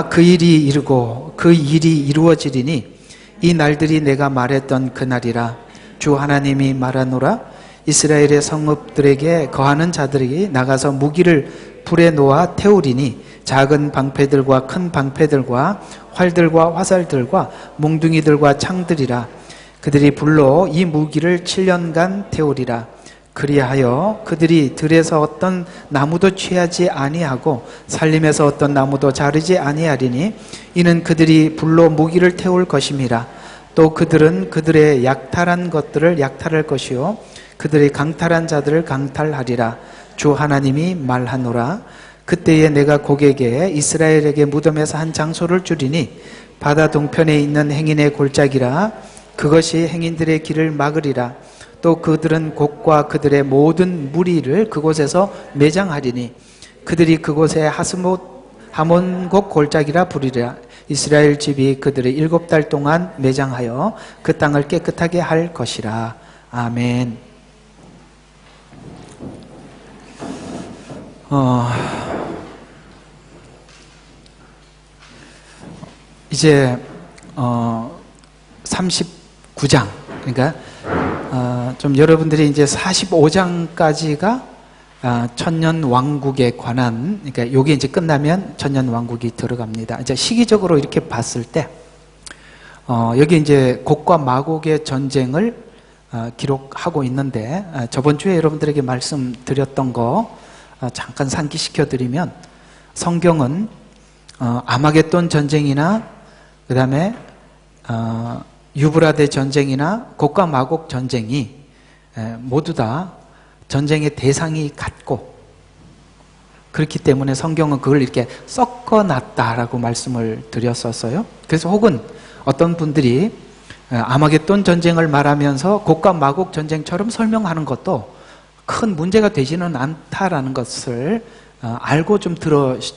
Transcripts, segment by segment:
그 일이 이르고 그 일이 이루어지리니 이 날들이 내가 말했던 그날이라. 주 하나님이 말하노라. 이스라엘의 성읍들에게 거하는 자들이 나가서 무기를 불에 놓아 태우리니 작은 방패들과 큰 방패들과 활들과 화살들과 몽둥이들과 창들이라. 그들이 불로 이 무기를 7년간 태우리라. 그리하여 그들이 들에서 어떤 나무도 취하지 아니하고 산림에서 어떤 나무도 자르지 아니하리니 이는 그들이 불로 무기를 태울 것임이라. 또 그들은 그들의 약탈한 것들을 약탈할 것이요 그들의 강탈한 자들을 강탈하리라. 주 하나님이 말하노라. 그때에 내가 고객에 이스라엘에게 무덤에서 한 장소를 주리니 바다 동편에 있는 행인의 골짜기라. 그것이 행인들의 길을 막으리라. 또 그들은 곡과 그들의 모든 무리를 그곳에서 매장하리니 그들이 그곳에 하몬곡 골짜기라 부르리라. 이스라엘 집이 그들을 7달 동안 매장하여 그 땅을 깨끗하게 할 것이라. 아멘. 이제 39장, 그러니까 좀 여러분들이 이제 45장까지가 천년 왕국에 관한, 그러니까 요게 이제 끝나면 천년 왕국이 들어갑니다. 이제 시기적으로 이렇게 봤을 때 여기 이제 곡과 마곡의 전쟁을 기록하고 있는데, 저번 주에 여러분들에게 말씀드렸던 거 잠깐 상기시켜 드리면, 성경은 아마겟돈 전쟁이나 그 다음에 유브라데 전쟁이나 곡과 마곡 전쟁이 모두 다 전쟁의 대상이 같고, 그렇기 때문에 성경은 그걸 이렇게 섞어놨다라고 말씀을 드렸었어요. 그래서 혹은 어떤 분들이 아마겟돈 전쟁을 말하면서 곡과 마곡 전쟁처럼 설명하는 것도 큰 문제가 되지는 않다라는 것을 알고 좀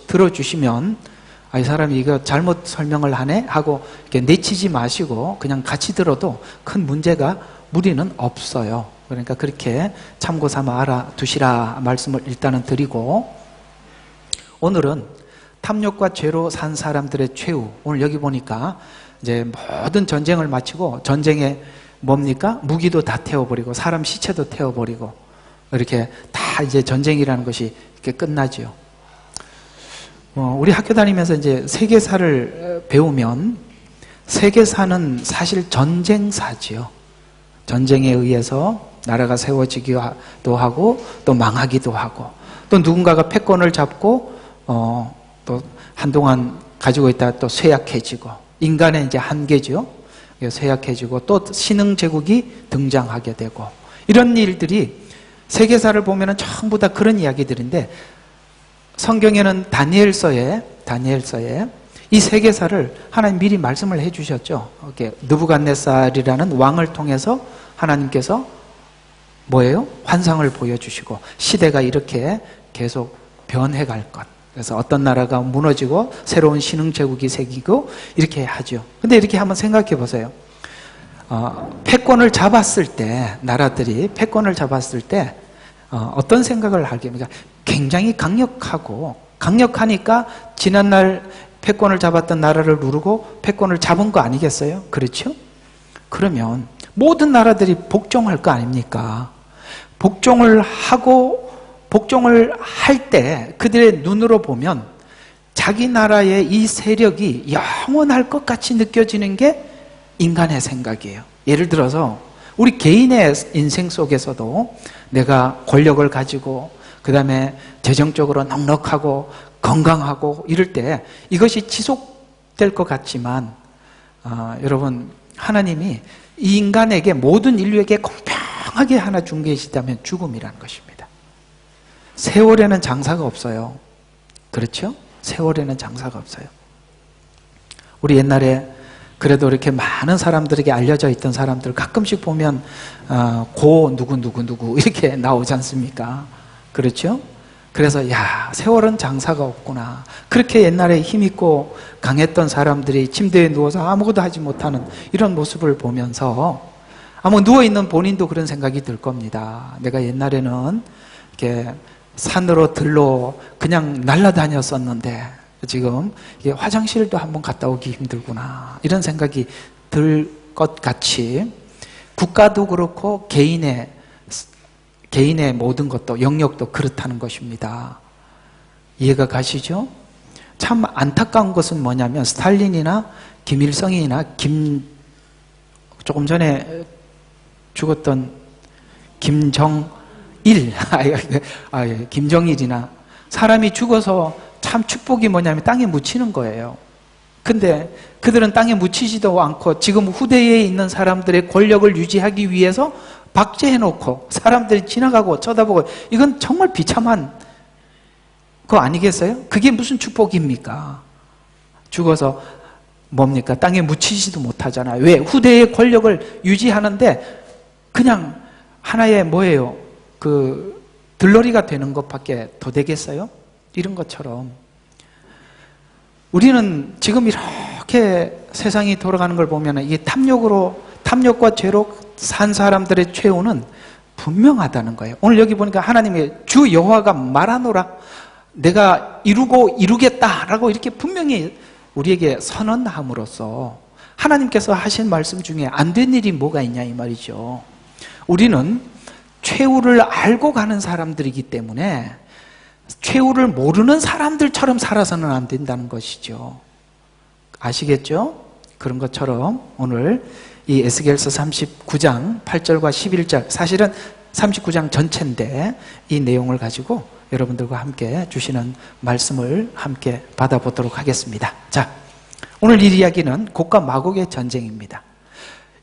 들어주시면, 이 사람이 이거 잘못 설명을 하네 하고 이렇게 내치지 마시고 그냥 같이 들어도 큰 문제가, 무리는 없어요. 그러니까 그렇게 참고 삼아 알아두시라 말씀을 일단은 드리고, 오늘은 탐욕과 죄로 산 사람들의 최후. 오늘 여기 보니까 이제 모든 전쟁을 마치고, 전쟁에 뭡니까? 무기도 다 태워버리고 사람 시체도 태워버리고 이렇게 다 이제 전쟁이라는 것이 이렇게 끝나지요. 우리 학교 다니면서 이제 세계사를 배우면, 세계사는 사실 전쟁사지요. 전쟁에 의해서 나라가 세워지기도 하고 또 망하기도 하고, 또 누군가가 패권을 잡고 또 한동안 가지고 있다가 또 쇠약해지고, 인간의 이제 한계죠. 쇠약해지고 또 신흥 제국이 등장하게 되고, 이런 일들이 세계사를 보면은 전부 다 그런 이야기들인데, 성경에는 다니엘서에 이 세계사를 하나님 미리 말씀을 해주셨죠. 이렇게 느부갓네살이라는 왕을 통해서 하나님께서 뭐예요? 환상을 보여주시고, 시대가 이렇게 계속 변해갈 것. 그래서 어떤 나라가 무너지고 새로운 신흥 제국이 생기고 이렇게 하죠. 근데 이렇게 한번 생각해 보세요. 패권을 잡았을 때, 나라들이 패권을 잡았을 때 어떤 생각을 하게 됩니까? 굉장히 강력하니까 지난날 패권을 잡았던 나라를 누르고 패권을 잡은 거 아니겠어요? 그렇죠? 그러면 모든 나라들이 복종할 거 아닙니까? 복종을 할 때 그들의 눈으로 보면 자기 나라의 이 세력이 영원할 것 같이 느껴지는 게 인간의 생각이에요. 예를 들어서 우리 개인의 인생 속에서도 내가 권력을 가지고 그 다음에 재정적으로 넉넉하고 건강하고 이럴 때 이것이 지속될 것 같지만, 여러분, 하나님이 이 인간에게, 모든 인류에게 공평하게 하나 준 게 있다면 죽음이라는 것입니다. 세월에는 장사가 없어요. 그렇죠? 세월에는 장사가 없어요. 우리 옛날에 그래도 이렇게 많은 사람들에게 알려져 있던 사람들 가끔씩 보면 고 누구 이렇게 나오지 않습니까? 그렇죠? 그래서 세월은 장사가 없구나. 그렇게 옛날에 힘있고 강했던 사람들이 침대에 누워서 아무것도 하지 못하는 이런 모습을 보면서 아마 누워있는 본인도 그런 생각이 들 겁니다. 내가 옛날에는 이렇게 산으로 들로 그냥 날아다녔었는데 지금 이게 화장실도 한번 갔다 오기 힘들구나 이런 생각이 들 것 같이 국가도 그렇고 개인의 모든 것도 영역도 그렇다는 것입니다. 이해가 가시죠? 참 안타까운 것은 뭐냐면 스탈린이나 김일성이나 조금 전에 죽었던 김정일 김정일이나 사람이 죽어서 참 축복이 뭐냐면 땅에 묻히는 거예요. 근데 그들은 땅에 묻히지도 않고 지금 후대에 있는 사람들의 권력을 유지하기 위해서 박제해놓고 사람들이 지나가고 쳐다보고 이건 정말 비참한 거 아니겠어요? 그게 무슨 축복입니까? 죽어서 뭡니까? 땅에 묻히지도 못하잖아요. 왜? 후대의 권력을 유지하는데 그냥 하나의 뭐예요? 그 들러리가 되는 것밖에 더 되겠어요? 이런 것처럼 우리는 지금 이렇게 세상이 돌아가는 걸 보면 이게 탐욕과 죄로 산 사람들의 최후는 분명하다는 거예요. 오늘 여기 보니까 하나님의 주 여호와가 말하노라 내가 이루겠다라고 이렇게 분명히 우리에게 선언함으로써 하나님께서 하신 말씀 중에 안 된 일이 뭐가 있냐 이 말이죠. 우리는 최후를 알고 가는 사람들이기 때문에 최후를 모르는 사람들처럼 살아서는 안 된다는 것이죠. 아시겠죠? 그런 것처럼 오늘 이 에스겔서 39장 8절과 11절 사실은 39장 전체인데 이 내용을 가지고 여러분들과 함께 주시는 말씀을 함께 받아보도록 하겠습니다. 자, 오늘 이 이야기는 곡과 마곡의 전쟁입니다.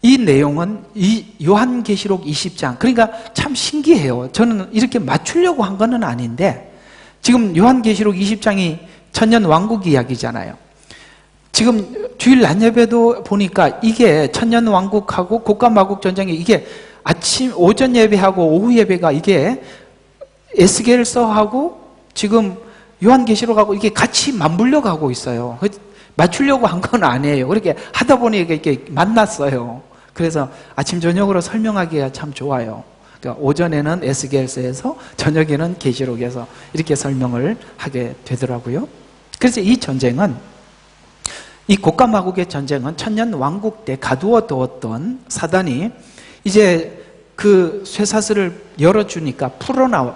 이 내용은 이 요한계시록 20장 그러니까 참 신기해요. 저는 이렇게 맞추려고 한 건 아닌데 지금 요한계시록 20장이 천년 왕국 이야기잖아요. 지금 주일 낮 예배도 보니까 이게 천년 왕국하고 곡과 마곡 전쟁이 이게 오전 예배하고 오후 예배가 이게 에스겔서하고 지금 요한계시록하고 이게 같이 맞물려 가고 있어요. 맞추려고 한 건 아니에요. 그렇게 하다 보니 이렇게 만났어요. 그래서 아침 저녁으로 설명하기가 참 좋아요. 그러니까 오전에는 에스겔서에서 저녁에는 계시록에서 이렇게 설명을 하게 되더라고요. 그래서 이 전쟁은 이 곡과 마곡의 전쟁은 천년 왕국 때 가두어 두었던 사단이 이제 그 쇠사슬을 열어주니까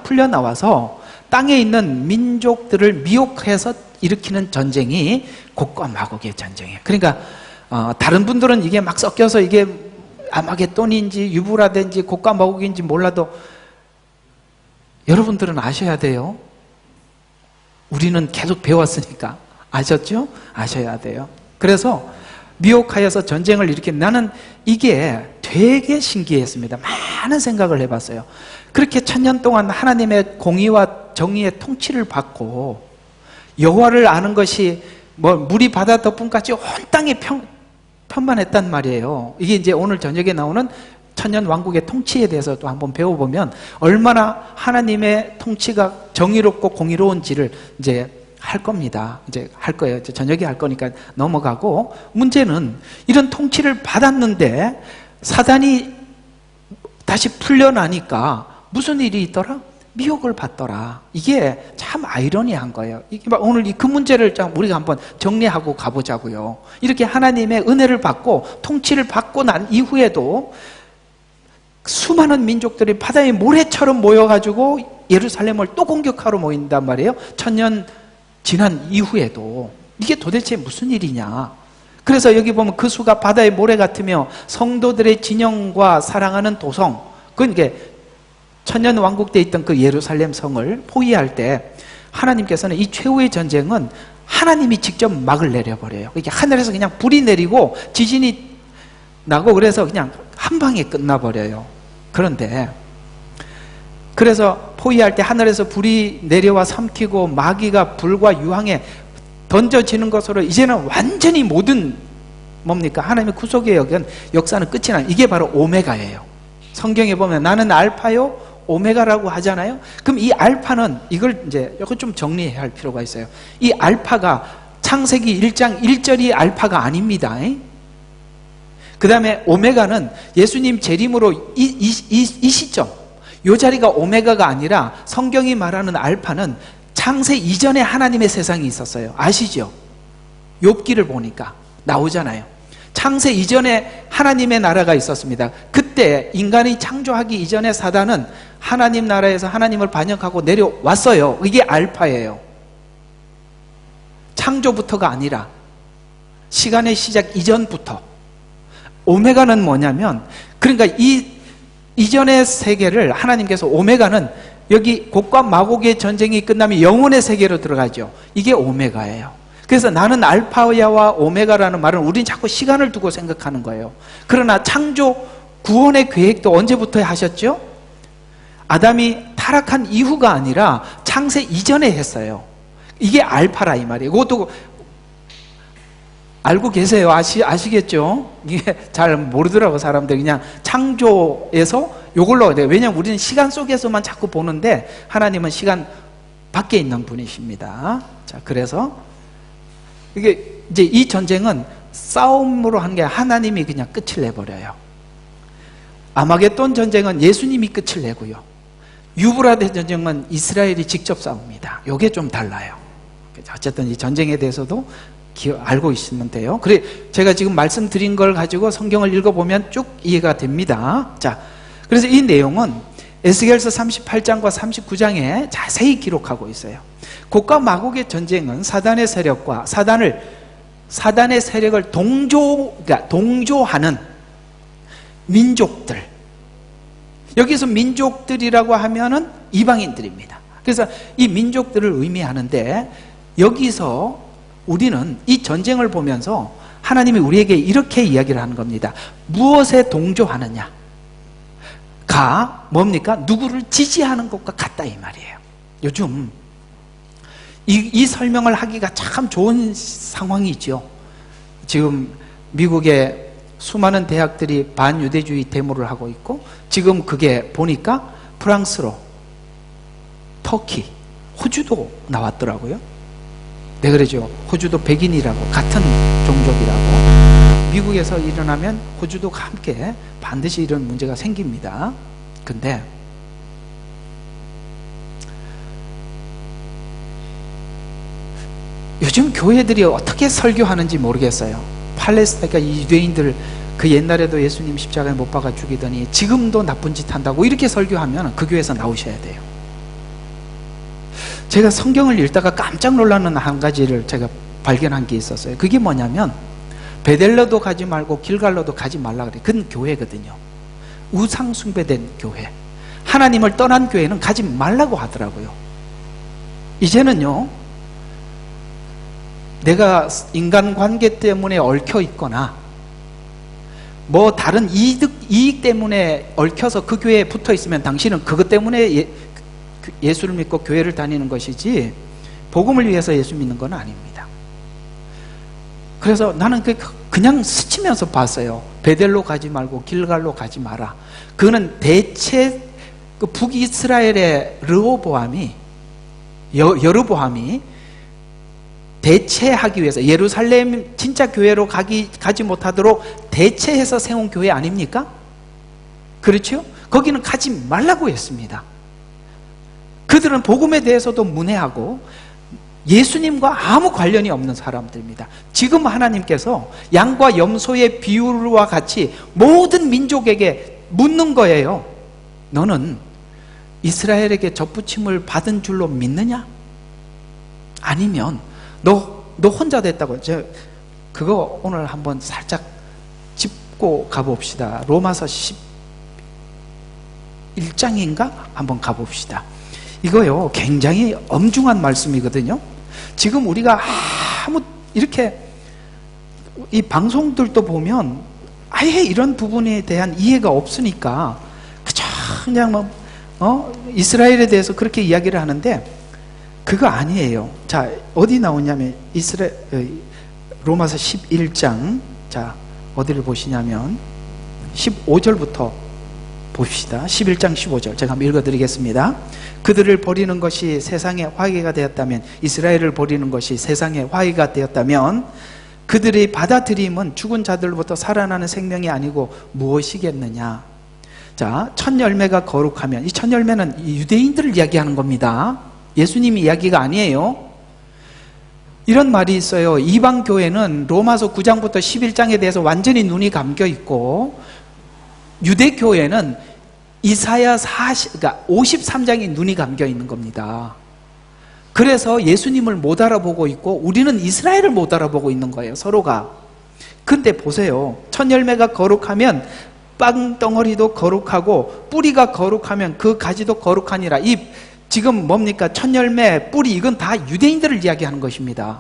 풀려 나와서 땅에 있는 민족들을 미혹해서 일으키는 전쟁이 곡과 마곡의 전쟁이에요. 그러니까 다른 분들은 이게 막 섞여서 이게 아마겟돈인지 유브라데인지 곡과 마곡인지 몰라도 여러분들은 아셔야 돼요. 우리는 계속 배웠으니까 아셨죠? 아셔야 돼요. 그래서 미혹하여서 전쟁을 나는 이게 되게 신기했습니다. 많은 생각을 해봤어요. 그렇게 천년 동안 하나님의 공의와 정의의 통치를 받고 여호와를 아는 것이 물이 바다 덮음까지 온 땅에 편만했단 말이에요. 이게 이제 오늘 저녁에 나오는 천년 왕국의 통치에 대해서 또 한번 배워보면 얼마나 하나님의 통치가 정의롭고 공의로운지를 이제 할 겁니다. 이제 할 거예요. 이제 저녁에 할 거니까 넘어가고 문제는 이런 통치를 받았는데 사단이 다시 풀려나니까 무슨 일이 있더라? 미혹을 받더라. 이게 참 아이러니한 거예요. 이게 오늘 그 문제를 우리가 한번 정리하고 가보자고요. 이렇게 하나님의 은혜를 받고 통치를 받고 난 이후에도 수많은 민족들이 바다의 모래처럼 모여가지고 예루살렘을 또 공격하러 모인단 말이에요. 천년 지난 이후에도 이게 도대체 무슨 일이냐. 그래서 여기 보면 그 수가 바다의 모래 같으며 성도들의 진영과 사랑하는 도성, 그건 이게 천년 왕국 때 있던 그 예루살렘 성을 포위할 때 하나님께서는 이 최후의 전쟁은 하나님이 직접 막을 내려버려요. 이게 하늘에서 그냥 불이 내리고 지진이 나고 그래서 그냥 한 방에 끝나버려요. 그런데 그래서 포위할 때 하늘에서 불이 내려와 삼키고 마귀가 불과 유황에 던져지는 것으로 이제는 완전히 모든 뭡니까? 하나님의 구속의 역사는 끝이 나. 이게 바로 오메가예요. 성경에 보면 나는 알파요 오메가라고 하잖아요. 그럼 이 알파는 이걸 이제 이거 좀 정리해야 할 필요가 있어요. 이 알파가 창세기 1장 1절이 알파가 아닙니다. 그 다음에 오메가는 예수님 재림으로 이 시점 이 자리가 오메가가 아니라 성경이 말하는 알파는 창세 이전에 하나님의 세상이 있었어요. 아시죠? 욥기를 보니까 나오잖아요. 창세 이전에 하나님의 나라가 있었습니다. 그때 인간이 창조하기 이전에 사단은 하나님 나라에서 하나님을 반역하고 내려왔어요. 이게 알파예요. 창조부터가 아니라 시간의 시작 이전부터. 오메가는 뭐냐면, 그러니까 이 이전의 세계를 하나님께서, 오메가는 여기 곡과 마곡의 전쟁이 끝나면 영혼의 세계로 들어가죠. 이게 오메가예요. 그래서 나는 알파야와 오메가라는 말은 우린 자꾸 시간을 두고 생각하는 거예요. 그러나 창조 구원의 계획도 언제부터 하셨죠? 아담이 타락한 이후가 아니라 창세 이전에 했어요. 이게 알파라 이 말이에요. 그것도 알고 계세요? 아시겠죠? 이게 잘 모르더라고 사람들이. 그냥 창조에서 요걸로 돼요. 왜냐하면 우리는 시간 속에서만 자꾸 보는데 하나님은 시간 밖에 있는 분이십니다. 자, 그래서 이게 이제 이 전쟁은 싸움으로 한 게 하나님이 그냥 끝을 내버려요. 아마겟돈 전쟁은 예수님이 끝을 내고요. 유브라데 전쟁은 이스라엘이 직접 싸웁니다. 이게 좀 달라요. 어쨌든 이 전쟁에 대해서도 알고 있으면 돼요. 그래, 제가 지금 말씀드린 걸 가지고 성경을 읽어보면 쭉 이해가 됩니다. 자, 그래서 이 내용은 에스겔서 38장과 39장에 자세히 기록하고 있어요. 곡과 마곡의 전쟁은 사단의 세력과 사단의 세력을 동조하는 민족들. 여기서 민족들이라고 하면은 이방인들입니다. 그래서 이 민족들을 의미하는데, 여기서 우리는 이 전쟁을 보면서 하나님이 우리에게 이렇게 이야기를 하는 겁니다. 무엇에 동조하느냐? 뭡니까? 누구를 지지하는 것과 같다 이 말이에요. 요즘 이 설명을 하기가 참 좋은 상황이죠. 지금 미국의 수많은 대학들이 반유대주의 데모를 하고 있고, 지금 그게 보니까 프랑스로, 터키, 호주도 나왔더라고요. 네, 그러죠. 호주도 백인이라고, 같은 종족이라고. 미국에서 일어나면 호주도 함께 반드시 이런 문제가 생깁니다. 근데 요즘 교회들이 어떻게 설교하는지 모르겠어요. 팔레스타인과 유대인들, 그 옛날에도 예수님 십자가에 못 박아 죽이더니 지금도 나쁜 짓 한다고 이렇게 설교하면 그 교회에서 나오셔야 돼요. 제가 성경을 읽다가 깜짝 놀라는 한 가지를 제가 발견한 게 있었어요. 그게 뭐냐면, 베델로도 가지 말고 길갈로도 가지 말라 그래요. 그건 교회거든요. 우상 숭배된 교회, 하나님을 떠난 교회는 가지 말라고 하더라고요. 이제는요, 내가 인간관계 때문에 얽혀 있거나 뭐 다른 이익 때문에 얽혀서 그 교회에 붙어 있으면 당신은 그것 때문에 예수를 믿고 교회를 다니는 것이지 복음을 위해서 예수 믿는 건 아닙니다. 그래서 나는 그냥 스치면서 봤어요. 베델로 가지 말고 길갈로 가지 마라. 그거는 대체 그 북이스라엘의 여로보암이 대체하기 위해서, 예루살렘 진짜 교회로 가지 못하도록 대체해서 세운 교회 아닙니까? 그렇죠? 거기는 가지 말라고 했습니다. 그들은 복음에 대해서도 문외하고 예수님과 아무 관련이 없는 사람들입니다. 지금 하나님께서 양과 염소의 비율과 같이 모든 민족에게 묻는 거예요. 너는 이스라엘에게 접붙임을 받은 줄로 믿느냐? 아니면 너 혼자 됐다고. 그거 오늘 한번 살짝 짚고 가봅시다. 로마서 11장인가? 한번 가봅시다. 이거요, 굉장히 엄중한 말씀이거든요. 지금 우리가 이렇게 이 방송들도 보면 아예 이런 부분에 대한 이해가 없으니까 그냥 이스라엘에 대해서 그렇게 이야기를 하는데, 그거 아니에요. 자, 어디 나오냐면 로마서 11장, 자, 어디를 보시냐면 15절부터 봅시다. 11장 15절 제가 한번 읽어드리겠습니다. 그들을 버리는 것이 세상의 화해가 되었다면, 이스라엘을 버리는 것이 세상의 화해가 되었다면 그들의 받아들임은 죽은 자들로부터 살아나는 생명이 아니고 무엇이겠느냐. 자, 첫 열매가 거룩하면, 이 첫 열매는 유대인들을 이야기하는 겁니다. 예수님이 이야기가 아니에요. 이런 말이 있어요. 이방 교회는 로마서 9장부터 11장에 대해서 완전히 눈이 감겨 있고, 유대 교회는 이사야 53장이 눈이 감겨 있는 겁니다. 그래서 예수님을 못 알아보고 있고 우리는 이스라엘을 못 알아보고 있는 거예요, 서로가. 근데 보세요. 첫 열매가 거룩하면 빵덩어리도 거룩하고 뿌리가 거룩하면 그 가지도 거룩하니라. 이 지금 뭡니까? 첫 열매, 뿌리, 이건 다 유대인들을 이야기하는 것입니다.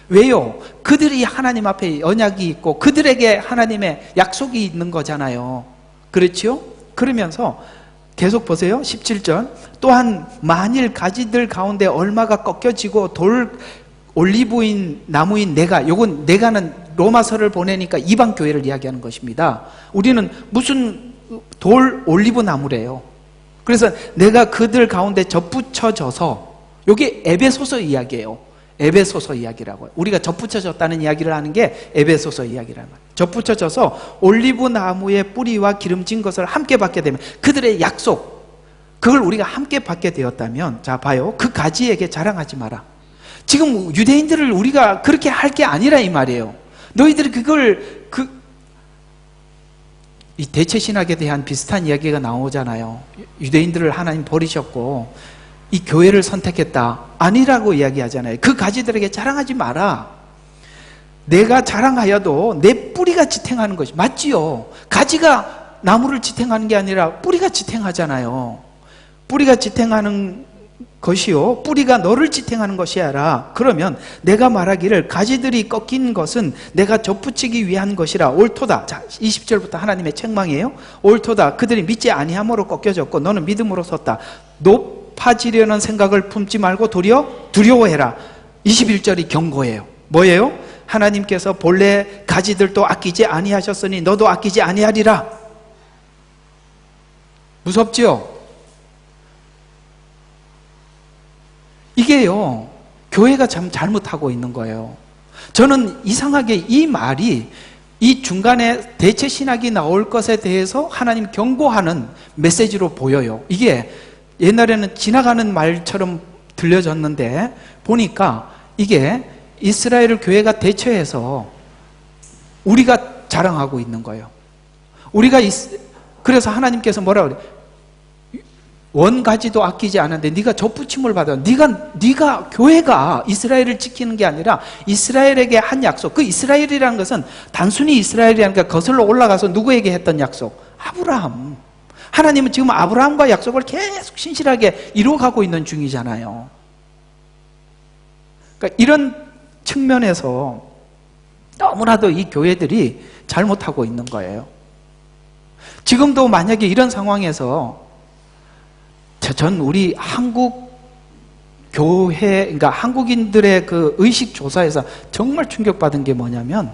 왜요? 그들이 하나님 앞에 언약이 있고 그들에게 하나님의 약속이 있는 거잖아요. 그렇죠? 그러면서 계속 보세요. 17절. 또한 만일 가지들 가운데 얼마가 꺾여지고 올리브인 나무인 내가, 요건 내가는 로마서를 보내니까 이방 교회를 이야기하는 것입니다. 우리는 무슨 올리브 나무래요. 그래서 내가 그들 가운데 접붙여져서, 요게 에베소서 이야기예요. 에베소서 이야기라고요. 우리가 접붙여졌다는 이야기를 하는 게 에베소서 이야기라는 거예요. 접붙여져서 올리브 나무의 뿌리와 기름진 것을 함께 받게 되면, 그들의 약속, 그걸 우리가 함께 받게 되었다면, 자 봐요. 그 가지에게 자랑하지 마라. 지금 유대인들을 우리가 그렇게 할 게 아니라 이 말이에요. 너희들이 이 대체신학에 대한 비슷한 이야기가 나오잖아요. 유대인들을 하나님 버리셨고 이 교회를 선택했다. 아니라고 이야기하잖아요. 그 가지들에게 자랑하지 마라. 내가 자랑하여도 내 뿌리가 지탱하는 것이 맞지요. 가지가 나무를 지탱하는 게 아니라 뿌리가 지탱하잖아요. 뿌리가 지탱하는 것이요, 뿌리가 너를 지탱하는 것이 아니라, 그러면 내가 말하기를 가지들이 꺾인 것은 내가 접붙이기 위한 것이라 옳도다. 자, 20절부터 하나님의 책망이에요. 옳도다. 그들이 믿지 아니함으로 꺾여졌고 너는 믿음으로 섰다. 높아지려는 생각을 품지 말고 도리어 두려워해라. 21절이 경고예요. 뭐예요? 하나님께서 본래 가지들도 아끼지 아니하셨으니 너도 아끼지 아니하리라. 무섭지요? 이게요, 교회가 참 잘못하고 있는 거예요. 저는 이상하게 이 말이 이 중간에 대체 신학이 나올 것에 대해서 하나님 경고하는 메시지로 보여요. 이게 옛날에는 지나가는 말처럼 들려졌는데 보니까 이게 이스라엘을 교회가 대체해서 우리가 자랑하고 있는 거예요. 그래서 하나님께서 뭐라 그래? 원가지도 아끼지 않았는데 네가 접붙임을 받아. 네가 교회가 이스라엘을 지키는 게 아니라 이스라엘에게 한 약속. 그 이스라엘이라는 것은 단순히 이스라엘이라는 게 거슬러 올라가서 누구에게 했던 약속? 아브라함. 하나님은 지금 아브라함과 약속을 계속 신실하게 이루어가고 있는 중이잖아요. 그러니까 이런 측면에서 너무나도 이 교회들이 잘못하고 있는 거예요. 지금도 만약에 이런 상황에서 전 우리 한국 교회, 그러니까 한국인들의 그 의식 조사에서 정말 충격받은 게 뭐냐면,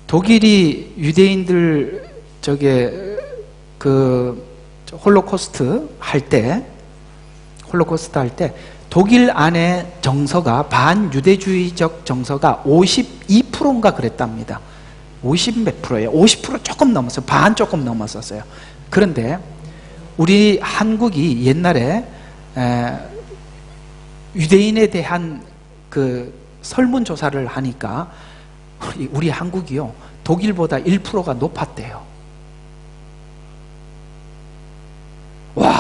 독일이 유대인들 홀로코스트 할 때 독일 안에 정서가 반유대주의적 정서가 52%인가 그랬답니다. 50 몇 프로예요. 50% 조금 넘었어요. 반 조금 넘었었어요. 그런데 우리 한국이 옛날에 유대인에 대한 그 설문조사를 하니까 우리 한국이요, 독일보다 1%가 높았대요. 와,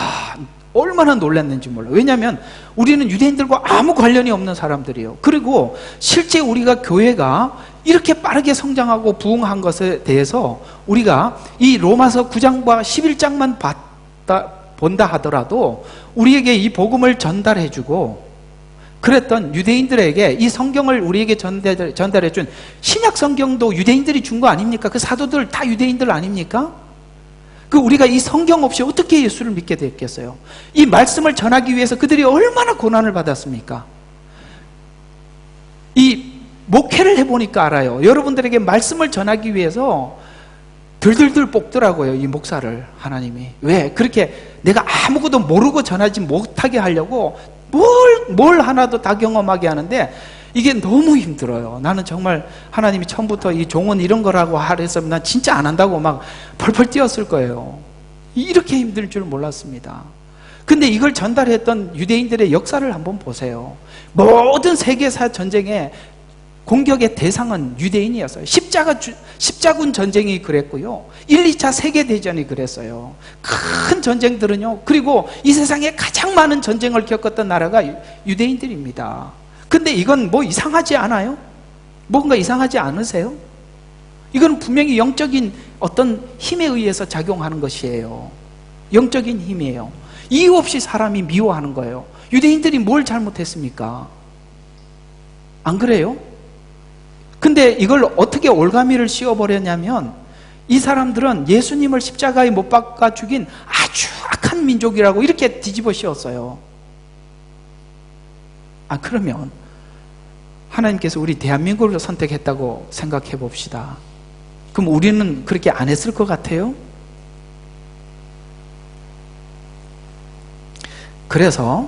얼마나 놀랐는지 몰라요. 왜냐하면 우리는 유대인들과 아무 관련이 없는 사람들이에요. 그리고 실제 우리가 교회가 이렇게 빠르게 성장하고 부흥한 것에 대해서 우리가 이 로마서 9장과 11장만 본다 하더라도 우리에게 이 복음을 전달해주고 그랬던 유대인들에게 이 성경을 우리에게 전달해준 신약 성경도 유대인들이 준 거 아닙니까? 그 사도들 다 유대인들 아닙니까? 우리가 이 성경 없이 어떻게 예수를 믿게 됐겠어요? 이 말씀을 전하기 위해서 그들이 얼마나 고난을 받았습니까? 이 목회를 해보니까 알아요. 여러분들에게 말씀을 전하기 위해서 들들들 볶더라고요, 이 목사를 하나님이. 왜? 그렇게 내가 아무것도 모르고 전하지 못하게 하려고 뭘 하나도 다 경험하게 하는데 이게 너무 힘들어요. 나는 정말 하나님이 처음부터 이 종은 이런 거라고 하랬으면 난 진짜 안 한다고 막 펄펄 뛰었을 거예요. 이렇게 힘들 줄 몰랐습니다. 근데 이걸 전달했던 유대인들의 역사를 한번 보세요. 모든 세계사 전쟁의 공격의 대상은 유대인이었어요. 십자군 전쟁이 그랬고요. 1, 2차 세계대전이 그랬어요. 큰 전쟁들은요. 그리고 이 세상에 가장 많은 전쟁을 겪었던 나라가 유대인들입니다. 근데 이건 뭐 이상하지 않아요? 뭔가 이상하지 않으세요? 이건 분명히 영적인 어떤 힘에 의해서 작용하는 것이에요. 영적인 힘이에요. 이유 없이 사람이 미워하는 거예요. 유대인들이 뭘 잘못했습니까? 안 그래요? 근데 이걸 어떻게 올가미를 씌워버렸냐면 이 사람들은 예수님을 십자가에 못 박아 죽인 아주 악한 민족이라고 이렇게 뒤집어 씌웠어요. 그러면 하나님께서 우리 대한민국을 선택했다고 생각해 봅시다. 그럼 우리는 그렇게 안 했을 것 같아요? 그래서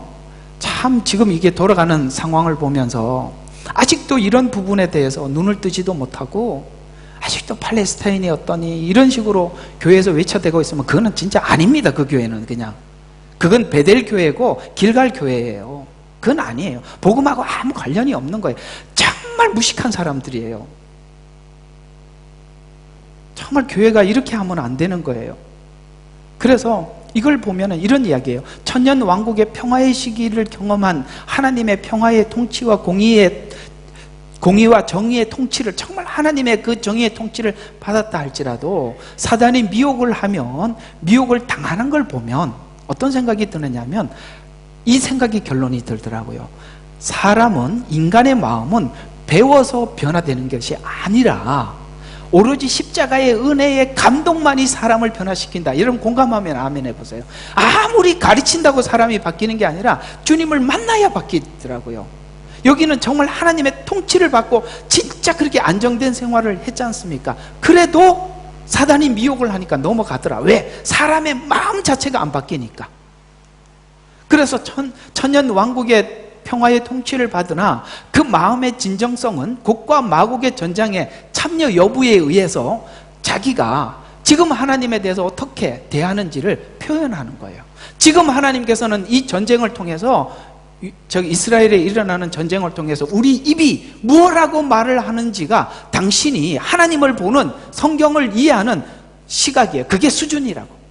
참 지금 이게 돌아가는 상황을 보면서 아직도 이런 부분에 대해서 눈을 뜨지도 못하고 아직도 팔레스타인이 어떠니 이런 식으로 교회에서 외쳐대고 있으면 그거는 진짜 아닙니다. 그 교회는 그냥 그건 베델 교회고 길갈 교회예요. 그건 아니에요. 복음하고 아무 관련이 없는 거예요. 정말 무식한 사람들이에요. 정말 교회가 이렇게 하면 안 되는 거예요. 그래서 이걸 보면 이런 이야기예요. 천년 왕국의 평화의 시기를 경험한 하나님의 평화의 통치와 공의와 정의의 통치를, 정말 하나님의 그 정의의 통치를 받았다 할지라도 사단이 미혹을 하면, 미혹을 당하는 걸 보면 어떤 생각이 드느냐면 이 생각이 결론이 들더라고요. 사람은, 인간의 마음은 배워서 변화되는 것이 아니라 오로지 십자가의 은혜의 감동만이 사람을 변화시킨다. 여러분 공감하면 아멘 해보세요. 아무리 가르친다고 사람이 바뀌는 게 아니라 주님을 만나야 바뀌더라고요. 여기는 정말 하나님의 통치를 받고 진짜 그렇게 안정된 생활을 했지 않습니까? 그래도 사단이 미혹을 하니까 넘어가더라. 왜? 사람의 마음 자체가 안 바뀌니까. 그래서 천년 왕국의 평화의 통치를 받으나 그 마음의 진정성은 곡과 마곡의 전장의 참여 여부에 의해서 자기가 지금 하나님에 대해서 어떻게 대하는지를 표현하는 거예요. 지금 하나님께서는 이 전쟁을 통해서, 이스라엘에 일어나는 전쟁을 통해서 우리 입이 무엇라고 말을 하는지가 당신이 하나님을 보는, 성경을 이해하는 시각이에요. 그게 수준이라고.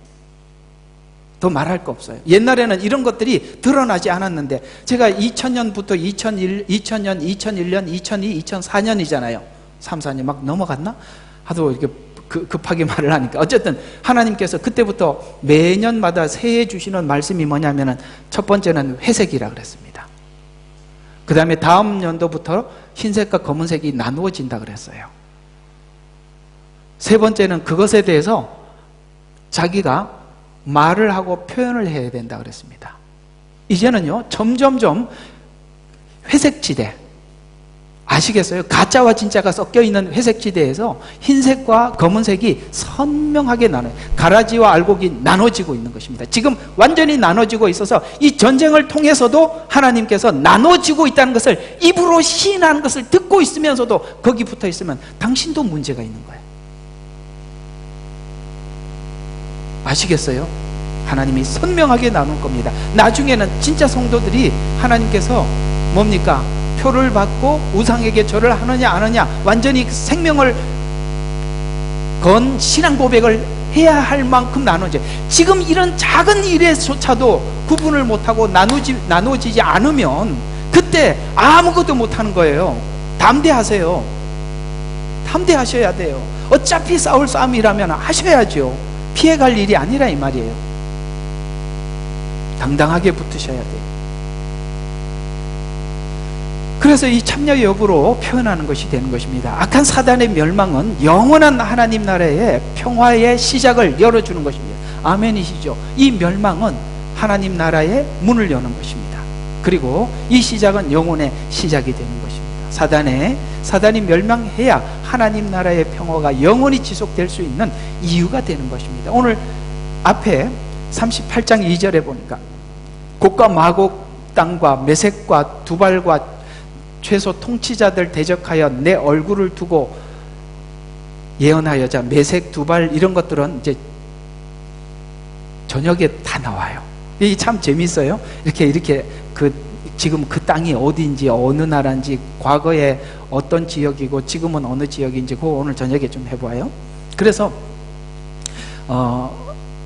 더 말할 거 없어요. 옛날에는 이런 것들이 드러나지 않았는데, 제가 2000년부터 2001년, 2001년, 2002, 2004년이잖아요. 3, 4년 막 넘어갔나? 하도 이렇게 급하게 말을 하니까. 어쨌든 하나님께서 그때부터 매년마다 새해 주시는 말씀이 뭐냐면은 첫 번째는 회색이라 그랬습니다. 그 다음에 다음 연도부터 흰색과 검은색이 나누어진다 그랬어요. 세 번째는 그것에 대해서 자기가 말을 하고 표현을 해야 된다 그랬습니다. 이제는요, 점점점 회색지대, 아시겠어요? 가짜와 진짜가 섞여 있는 회색지대에서 흰색과 검은색이 선명하게 나눠요. 가라지와 알곡이 나눠지고 있는 것입니다. 지금 완전히 나눠지고 있어서 이 전쟁을 통해서도 하나님께서 나눠지고 있다는 것을, 입으로 시인하는 것을 듣고 있으면서도 거기 붙어 있으면 당신도 문제가 있는 거예요. 아시겠어요? 하나님이 선명하게 나눌 겁니다. 나중에는 진짜 성도들이 하나님께서 뭡니까? 표를 받고 우상에게 절을 하느냐 안 하느냐 완전히 생명을 건 신앙 고백을 해야 할 만큼 나누지. 지금 이런 작은 일에조차도 구분을 못하고 나누어지지 않으면 그때 아무것도 못하는 거예요. 담대하세요. 담대하셔야 돼요. 어차피 싸울 싸움이라면 하셔야죠. 피해갈 일이 아니라 이 말이에요. 당당하게 붙으셔야 돼요. 그래서 이 참여 여부로 표현하는 것이 되는 것입니다. 악한 사단의 멸망은 영원한 하나님 나라의 평화의 시작을 열어주는 것입니다. 아멘이시죠? 이 멸망은 하나님 나라의 문을 여는 것입니다. 그리고 이 시작은 영혼의 시작이 되는 것입니다. 사단이 멸망해야 하나님 나라의 평화가 영원히 지속될 수 있는 이유가 되는 것입니다. 오늘 앞에 38장 2절에 보니까 곡과 마곡 땅과 메색과 두발과 최소 통치자들 대적하여 내 얼굴을 두고 예언하여자. 메색, 두발 이런 것들은 이제 저녁에 다 나와요. 이 참 재밌어요. 이렇게 지금 그 땅이 어디인지, 어느 나라인지, 과거에 어떤 지역이고 지금은 어느 지역인지 그거 오늘 저녁에 좀 해봐요. 그래서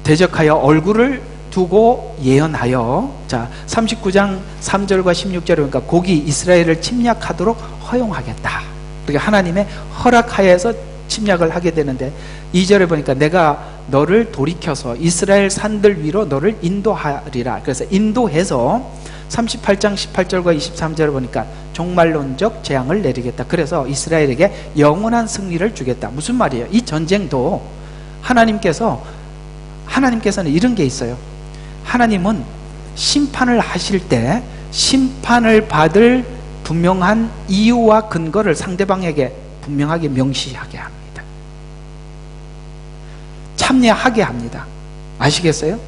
대적하여 얼굴을 두고 예언하여, 자 39장 3절과 16절에 그러니까 곡이 이스라엘을 침략하도록 허용하겠다. 그러니까 하나님의 허락하여서 침략을 하게 되는데 2절에 보니까 내가 너를 돌이켜서 이스라엘 산들 위로 너를 인도하리라. 그래서 인도해서 38장 18절과 23절을 보니까 종말론적 재앙을 내리겠다. 그래서 이스라엘에게 영원한 승리를 주겠다. 무슨 말이에요? 이 전쟁도 하나님께서는 이런 게 있어요. 하나님은 심판을 하실 때 심판을 받을 분명한 이유와 근거를 상대방에게 분명하게 명시하게 합니다. 참여하게 합니다. 아시겠어요?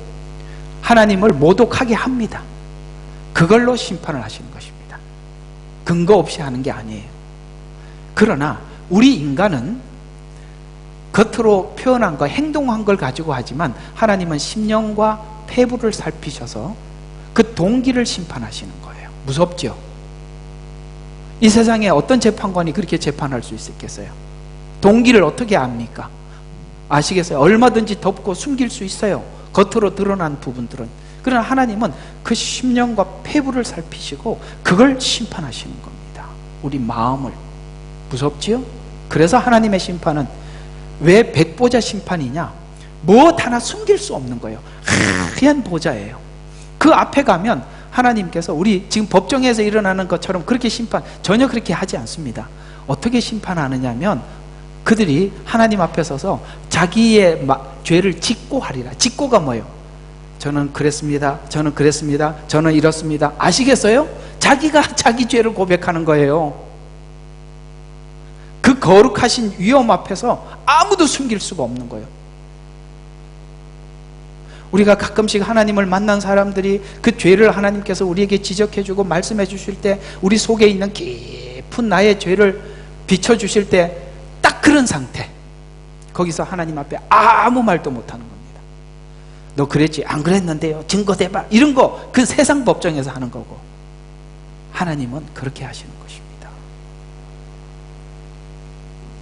하나님을 모독하게 합니다. 그걸로 심판을 하시는 것입니다. 근거 없이 하는 게 아니에요. 그러나 우리 인간은 겉으로 표현한 거, 행동한 걸 가지고 하지만 하나님은 심령과 폐부를 살피셔서 그 동기를 심판하시는 거예요. 무섭죠? 이 세상에 어떤 재판관이 그렇게 재판할 수 있겠어요? 동기를 어떻게 압니까? 아시겠어요? 얼마든지 덮고 숨길 수 있어요. 겉으로 드러난 부분들은. 그러나 하나님은 그 심령과 폐부를 살피시고 그걸 심판하시는 겁니다. 우리 마음을. 무섭지요? 그래서 하나님의 심판은 왜 백보자 심판이냐? 무엇 하나 숨길 수 없는 거예요. 하얀 보자예요. 그 앞에 가면 하나님께서 우리 지금 법정에서 일어나는 것처럼 그렇게 전혀 그렇게 하지 않습니다. 어떻게 심판하느냐면 그들이 하나님 앞에 서서 자기의 죄를 직고하리라. 직고가 뭐예요? 저는 그랬습니다. 저는 그랬습니다. 저는 이렇습니다. 아시겠어요? 자기가 자기 죄를 고백하는 거예요. 그 거룩하신 위엄 앞에서 아무도 숨길 수가 없는 거예요. 우리가 가끔씩 하나님을 만난 사람들이 그 죄를 하나님께서 우리에게 지적해주고 말씀해 주실 때 우리 속에 있는 깊은 나의 죄를 비춰주실 때 딱 그런 상태, 거기서 하나님 앞에 아무 말도 못하는 겁니다. 너 그랬지? 안 그랬는데요? 증거 대봐. 이런 거 그 세상 법정에서 하는 거고 하나님은 그렇게 하시는 것입니다.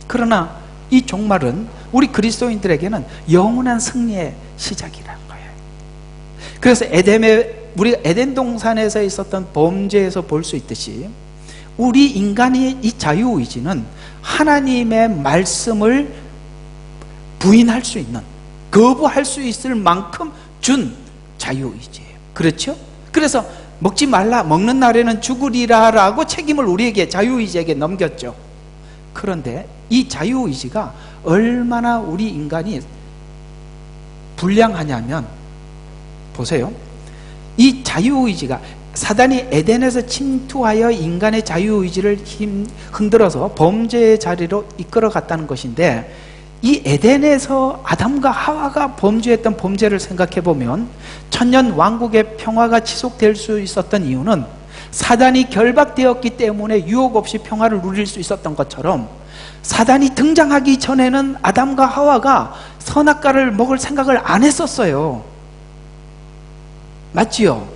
그러나 이 종말은 우리 그리스도인들에게는 영원한 승리의 시작이라는 거예요. 그래서 우리가 에덴 동산에서 있었던 범죄에서 볼 수 있듯이 우리 인간의 이 자유의지는 하나님의 말씀을 부인할 수 있는, 거부할 수 있을 만큼 준 자유의지예요. 그렇죠? 그래서 먹지 말라, 먹는 날에는 죽으리라 라고 책임을 우리에게, 자유의지에게 넘겼죠. 그런데 이 자유의지가 얼마나 우리 인간이 불량하냐면, 보세요. 이 자유의지가 사단이 에덴에서 침투하여 인간의 자유의지를 흔들어서 범죄의 자리로 이끌어 갔다는 것인데, 이 에덴에서 아담과 하와가 범죄했던 범죄를 생각해 보면 천년 왕국의 평화가 지속될 수 있었던 이유는 사단이 결박되었기 때문에 유혹 없이 평화를 누릴 수 있었던 것처럼, 사단이 등장하기 전에는 아담과 하와가 선악과를 먹을 생각을 안 했었어요. 맞지요?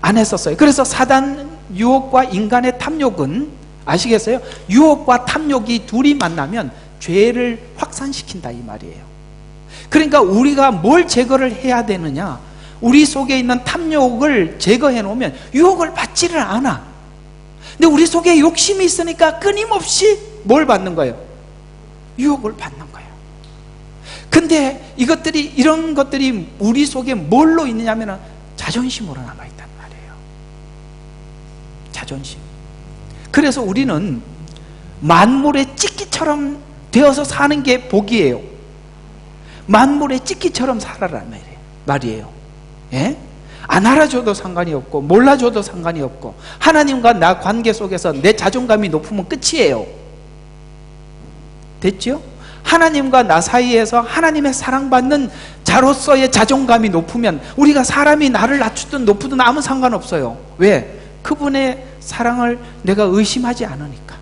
안 했었어요. 그래서 사단 유혹과 인간의 탐욕은, 아시겠어요? 유혹과 탐욕이 둘이 만나면 죄를 확산시킨다 이 말이에요. 그러니까 우리가 뭘 제거를 해야 되느냐? 우리 속에 있는 탐욕을 제거해 놓으면 유혹을 받지를 않아. 근데 우리 속에 욕심이 있으니까 끊임없이 뭘 받는 거예요? 유혹을 받는 거예요. 근데 이런 것들이 우리 속에 뭘로 있느냐면 자존심으로 남아있단 말이에요. 자존심. 그래서 우리는 만물의 찢기처럼 되어서 사는 게 복이에요. 만물의 찢기처럼 살아란 말이에요. 예? 안 알아줘도 상관이 없고 몰라줘도 상관이 없고 하나님과 나 관계 속에서 내 자존감이 높으면 끝이에요. 됐죠? 하나님과 나 사이에서 하나님의 사랑받는 자로서의 자존감이 높으면 우리가 사람이 나를 낮추든 높이든 아무 상관없어요. 왜? 그분의 사랑을 내가 의심하지 않으니까.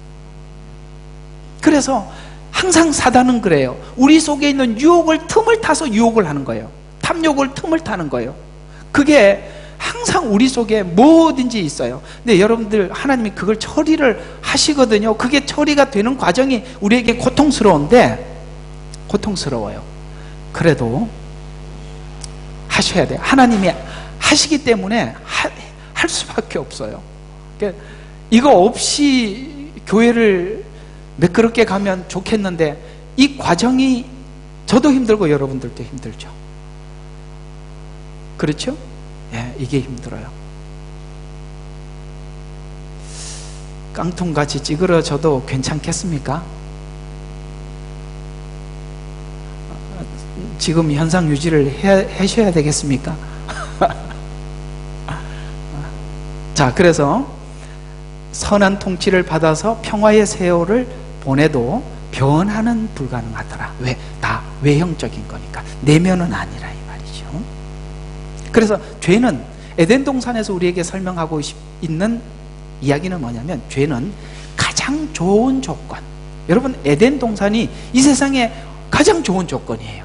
그래서 항상 사단은 그래요. 우리 속에 있는 유혹을 틈을 타서 유혹을 하는 거예요. 탐욕을 틈을 타는 거예요. 그게 항상 우리 속에 뭐든지 있어요. 근데 여러분들, 하나님이 그걸 처리를 하시거든요. 그게 처리가 되는 과정이 우리에게 고통스러워요. 그래도 하셔야 돼요. 하나님이 하시기 때문에 할 수밖에 없어요. 그러니까 이거 없이 교회를 매끄럽게 가면 좋겠는데, 이 과정이 저도 힘들고 여러분들도 힘들죠. 그렇죠? 예, 이게 힘들어요. 깡통같이 찌그러져도 괜찮겠습니까? 지금 현상 유지를 하셔야 되겠습니까? 자, 그래서 선한 통치를 받아서 평화의 세월을 보내도 변화는 불가능하더라. 왜? 다 외형적인 거니까. 내면은 아니라 이 말이죠. 그래서 죄는, 에덴 동산에서 우리에게 설명하고 있는 이야기는 뭐냐면, 죄는 가장 좋은 조건. 여러분, 에덴 동산이 이 세상에 가장 좋은 조건이에요.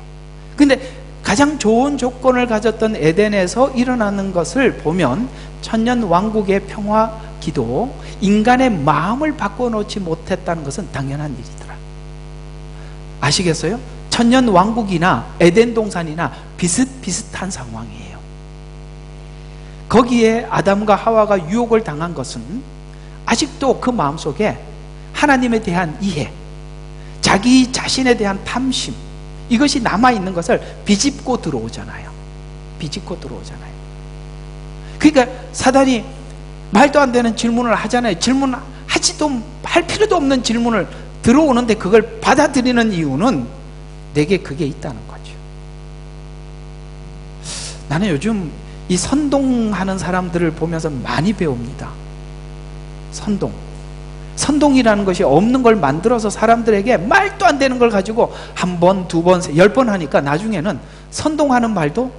근데 가장 좋은 조건을 가졌던 에덴에서 일어나는 것을 보면, 천년 왕국의 평화 기도, 인간의 마음을 바꿔놓지 못했다는 것은 당연한 일이더라. 아시겠어요? 천년 왕국이나 에덴 동산이나 비슷비슷한 상황이에요. 거기에 아담과 하와가 유혹을 당한 것은 아직도 그 마음속에 하나님에 대한 이해, 자기 자신에 대한 탐심, 이것이 남아있는 것을 비집고 들어오잖아요. 그러니까 사단이 말도 안 되는 질문을 하잖아요. 할 필요도 없는 질문을 들어오는데, 그걸 받아들이는 이유는 내게 그게 있다는 거죠. 나는 요즘 이 선동하는 사람들을 보면서 많이 배웁니다. 선동이라는 것이 없는 걸 만들어서 사람들에게 말도 안 되는 걸 가지고 한 번, 두 번, 10번 하니까 나중에는 선동하는 말도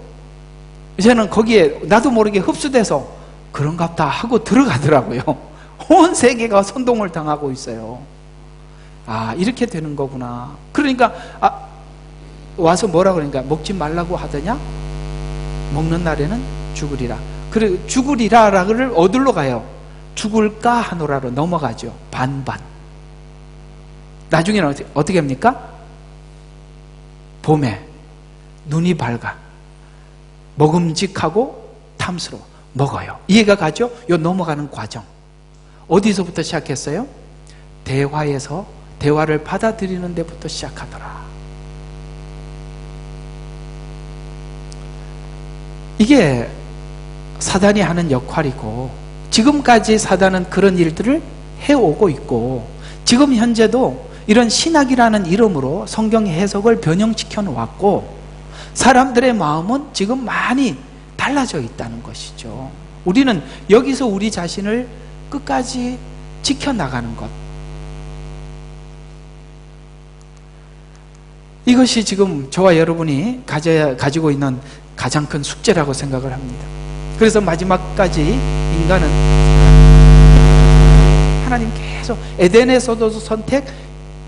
이제는 거기에 나도 모르게 흡수돼서 그런갑다 하고 들어가더라고요. 온 세계가 선동을 당하고 있어요. 아, 이렇게 되는 거구나. 그러니까 와서 뭐라 그러니까, 먹지 말라고 하더냐? 먹는 날에는 죽으리라. 그래, 죽으리라를 어디로 가요? 죽을까 하노라로 넘어가죠. 반반. 나중에는 어떻게 합니까? 봄에 눈이 밝아 먹음직하고 탐스러워 먹어요. 이해가 가죠? 요 넘어가는 과정. 어디서부터 시작했어요? 대화를 받아들이는 데부터 시작하더라. 이게 사단이 하는 역할이고, 지금까지 사단은 그런 일들을 해오고 있고, 지금 현재도 이런 신학이라는 이름으로 성경 해석을 변형시켜 놓았고, 사람들의 마음은 지금 많이 달라져 있다는 것이죠. 우리는 여기서 우리 자신을 끝까지 지켜나가는 것, 이것이 지금 저와 여러분이 가지고 있는 가장 큰 숙제라고 생각을 합니다. 그래서 마지막까지 인간은 하나님 계속 에덴에서도 선택,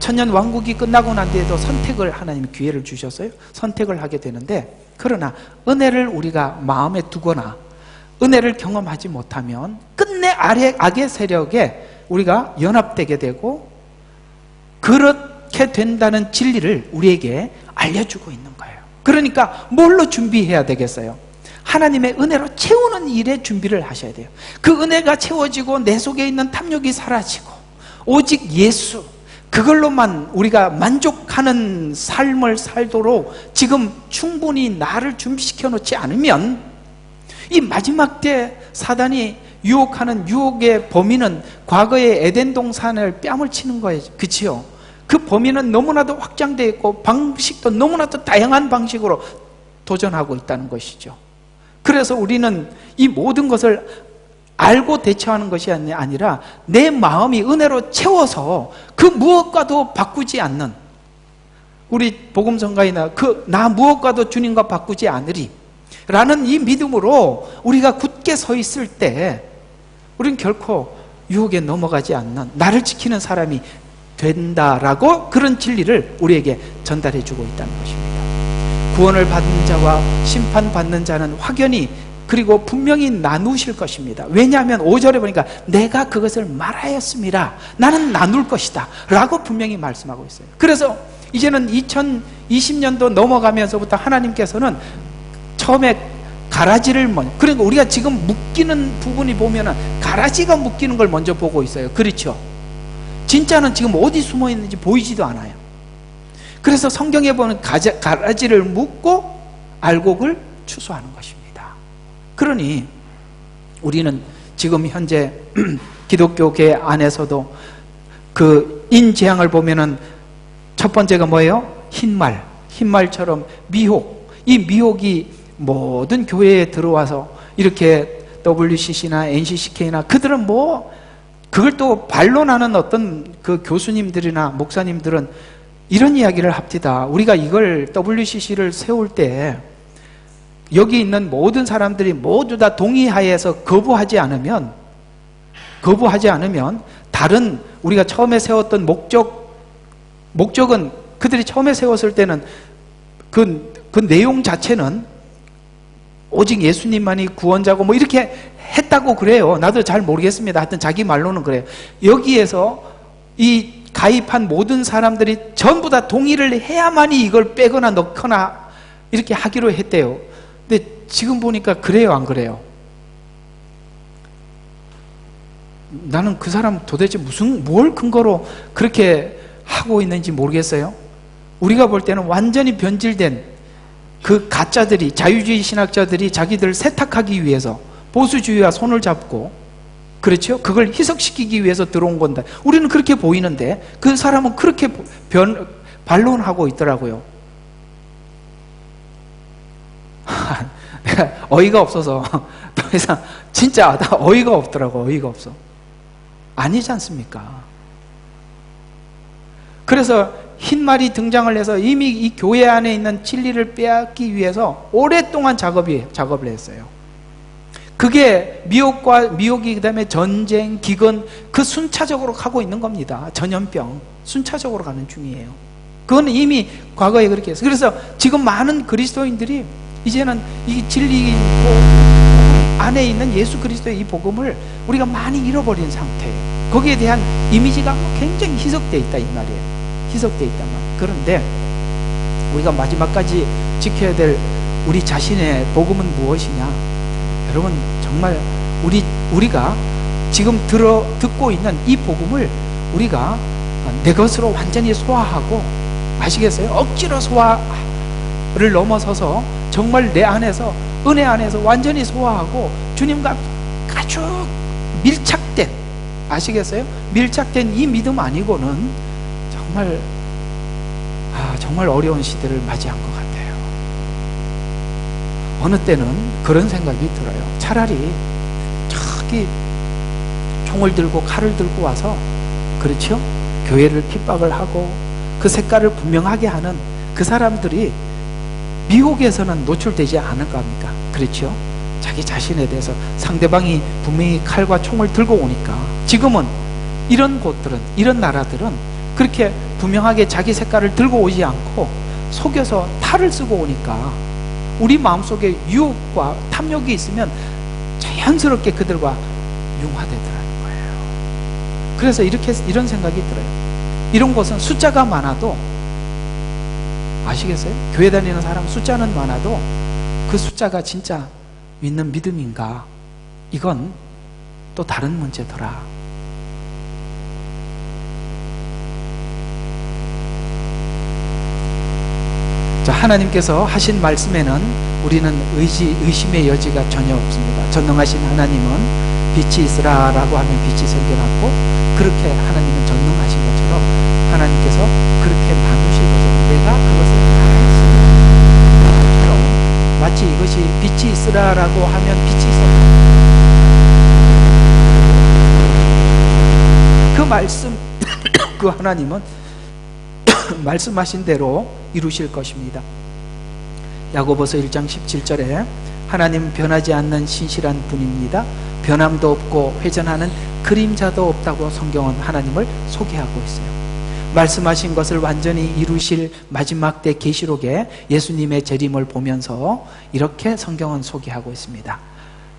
천년 왕국이 끝나고 난 뒤에도 선택을, 하나님 기회를 주셨어요. 선택을 하게 되는데, 그러나 은혜를 우리가 마음에 두거나 은혜를 경험하지 못하면 끝내 악의 세력에 우리가 연합되게 되고, 그렇게 된다는 진리를 우리에게 알려주고 있는 거예요. 그러니까 뭘로 준비해야 되겠어요? 하나님의 은혜로 채우는 일에 준비를 하셔야 돼요. 그 은혜가 채워지고 내 속에 있는 탐욕이 사라지고 오직 예수, 그걸로만 우리가 만족하는 삶을 살도록 지금 충분히 나를 준비시켜 놓지 않으면, 이 마지막 때 사단이 유혹하는 유혹의 범위는 과거의 에덴 동산을 뺨을 치는 거예요. 그치요? 그 범위는 너무나도 확장되어 있고 방식도 너무나도 다양한 방식으로 도전하고 있다는 것이죠. 그래서 우리는 이 모든 것을 알고 대처하는 것이 아니라 내 마음이 은혜로 채워서 그 무엇과도 바꾸지 않는, 우리 복음성가이나 나 무엇과도 주님과 바꾸지 않으리 라는 이 믿음으로 우리가 굳게 서 있을 때, 우리는 결코 유혹에 넘어가지 않는 나를 지키는 사람이 된다라고, 그런 진리를 우리에게 전달해 주고 있다는 것입니다. 구원을 받는 자와 심판받는 자는 확연히 그리고 분명히 나누실 것입니다. 왜냐하면 5절에 보니까 내가 그것을 말하였습니다. 나는 나눌 것이다 라고 분명히 말씀하고 있어요. 그래서 이제는 2020년도 넘어가면서부터 하나님께서는 처음에 가라지를 그러니까 우리가 지금 묶이는 부분이 보면은 가라지가 묶이는 걸 먼저 보고 있어요. 그렇죠? 진짜는 지금 어디 숨어 있는지 보이지도 않아요. 그래서 성경에 보면 가라지를 묶고 알곡을 추수하는 것입니다. 그러니 우리는 지금 현재 기독교계 안에서도 그 인재앙을 보면은 첫 번째가 뭐예요? 흰말처럼 미혹. 이 미혹이 모든 교회에 들어와서 이렇게 WCC나 NCCK나 그들은 그걸 또 반론하는 어떤 그 교수님들이나 목사님들은 이런 이야기를 합니다. 우리가 이걸 WCC를 세울 때 여기 있는 모든 사람들이 모두 다 동의하에서 거부하지 않으면 다른 우리가 처음에 세웠던 목적은 그들이 처음에 세웠을 때는 그 내용 자체는 오직 예수님만이 구원자고 이렇게 했다고 그래요. 나도 잘 모르겠습니다. 하여튼 자기 말로는 그래요. 여기에서 이 가입한 모든 사람들이 전부 다 동의를 해야만이 이걸 빼거나 넣거나 이렇게 하기로 했대요. 근데 지금 보니까 그래요, 안 그래요? 나는 그 사람 도대체 뭘 근거로 그렇게 하고 있는지 모르겠어요. 우리가 볼 때는 완전히 변질된 그 가짜들이, 자유주의 신학자들이 자기들 세탁하기 위해서 보수주의와 손을 잡고, 그렇죠? 그걸 희석시키기 위해서 들어온 건데 우리는 그렇게 보이는데 그 사람은 그렇게 반론하고 있더라고요. 내가 어이가 없어서 더 이상 진짜 나 어이가 없더라고. 어이가 없어. 아니지 않습니까? 그래서 흰말이 등장을 해서 이미 이 교회 안에 있는 진리를 빼앗기 위해서 오랫동안 작업을 했어요. 그게 미혹이 그다음에 전쟁, 기근, 그 순차적으로 가고 있는 겁니다. 전염병 순차적으로 가는 중이에요. 그건 이미 과거에 그렇게 했어요. 그래서 지금 많은 그리스도인들이 이제는 이 진리 안에 있는 예수 그리스도의 이 복음을 우리가 많이 잃어버린 상태예요. 거기에 대한 이미지가 굉장히 희석되어 있다 이 말이에요. 희석되어 있단 말이에요. 그런데 우리가 마지막까지 지켜야 될 우리 자신의 복음은 무엇이냐? 여러분 정말 우리가 지금 듣고 있는 이 복음을 우리가 내 것으로 완전히 소화하고, 아시겠어요? 억지로 소화를 넘어서서 정말 내 안에서, 은혜 안에서 완전히 소화하고 주님과 아주 밀착된, 아시겠어요? 밀착된 이 믿음 아니고는 정말 어려운 시대를 맞이한 것 같아요. 어느 때는 그런 생각이 들어요. 차라리 저기 총을 들고 칼을 들고 와서, 그렇죠? 교회를 핍박을 하고 그 색깔을 분명하게 하는 그 사람들이 미혹에서는 노출되지 않을까 합니까? 그렇죠? 자기 자신에 대해서 상대방이 분명히 칼과 총을 들고 오니까. 지금은 이런 곳들은, 이런 나라들은 그렇게 분명하게 자기 색깔을 들고 오지 않고 속여서 탈을 쓰고 오니까 우리 마음속에 유혹과 탐욕이 있으면 자연스럽게 그들과 융화되더라는 거예요. 그래서 이런 생각이 들어요. 이런 곳은 숫자가 많아도, 아시겠어요? 교회 다니는 사람 숫자는 많아도 그 숫자가 진짜 믿는 믿음인가? 이건 또 다른 문제더라. 자, 하나님께서 하신 말씀에는 우리는 의심의 여지가 전혀 없습니다. 전능하신 하나님은 빛이 있으라 라고 하면 빛이 생겨났고, 그렇게 하나님은 전능하신 것처럼 하나님께서 그렇게 나누실 것을, 내가 그것을 알았습니다. 마치 이것이 빛이 있으라 라고 하면 빛이 있었다. 그 말씀, 그 하나님은 말씀하신 대로 이루실 것입니다. 야고보서 1장 17절에 하나님은 변하지 않는 신실한 분입니다. 변함도 없고 회전하는 그림자도 없다고 성경은 하나님을 소개하고 있어요. 말씀하신 것을 완전히 이루실 마지막 때 계시록에 예수님의 재림을 보면서 이렇게 성경은 소개하고 있습니다.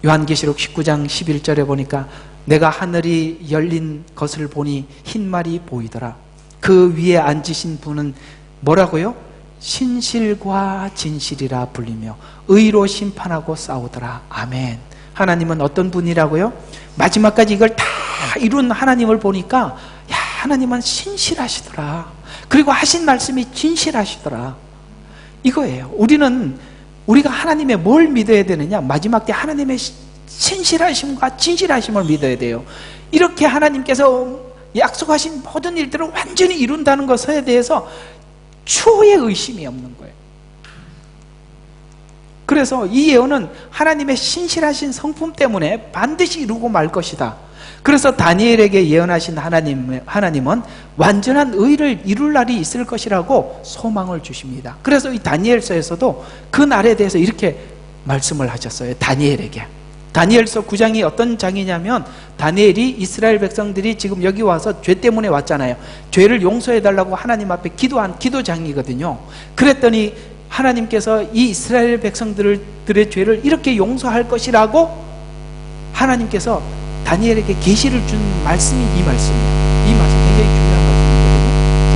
요한계시록 19장 11절에 보니까 내가 하늘이 열린 것을 보니 흰 말이 보이더라. 그 위에 앉으신 분은 뭐라고요? 신실과 진실이라 불리며 의로 심판하고 싸우더라. 아멘. 하나님은 어떤 분이라고요? 마지막까지 이걸 다 이룬 하나님을 보니까 야, 하나님은 신실하시더라. 그리고 하신 말씀이 진실하시더라. 이거예요. 우리가 하나님의 뭘 믿어야 되느냐? 마지막 때 하나님의 신실하심과 진실하심을 믿어야 돼요. 이렇게 하나님께서 약속하신 모든 일들을 완전히 이룬다는 것에 대해서 추후에 의심이 없는 거예요. 그래서 이 예언은 하나님의 신실하신 성품 때문에 반드시 이루고 말 것이다. 그래서 다니엘에게 예언하신 하나님은 완전한 의를 이룰 날이 있을 것이라고 소망을 주십니다. 그래서 이 다니엘서에서도 그 날에 대해서 이렇게 말씀을 하셨어요. 다니엘에게. 다니엘서 9장이 어떤 장이냐면 다니엘이 이스라엘 백성들이 지금 여기 와서 죄 때문에 왔잖아요. 죄를 용서해달라고 하나님 앞에 기도한 기도장이거든요. 그랬더니 하나님께서 이 이스라엘 백성들의 죄를 이렇게 용서할 것이라고 하나님께서 다니엘에게 계시를 준 말씀이 이 말씀이에요. 이 말씀 굉장히 중요한 말씀이거든요. 자,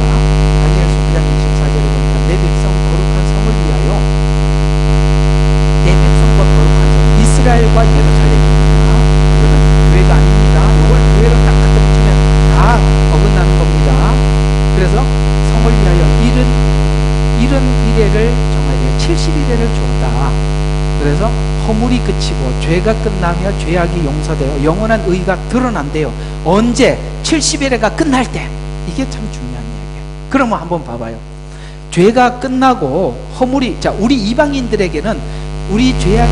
다니엘서 9장 24절에 보니까 내 백성 거룩한 성을 위하여 내 백성과 거룩한 성 이스라엘과 예루살렘입니다. 이거는 교회가 아닙니다. 이걸 교회로 딱 갖다 붙이면 다 어긋나는 겁니다. 그래서 성을 위하여 이른 이래를 정하여 70이래를 주었다. 그래서 허물이 그치고 죄가 끝나며 죄악이 용서되어 영원한 의가 드러난대요. 언제? 70일에가 끝날 때. 이게 참 중요한 이야기예요. 그러면 한번 봐봐요. 죄가 끝나고 허물이, 자, 우리 이방인들에게는 우리 죄악이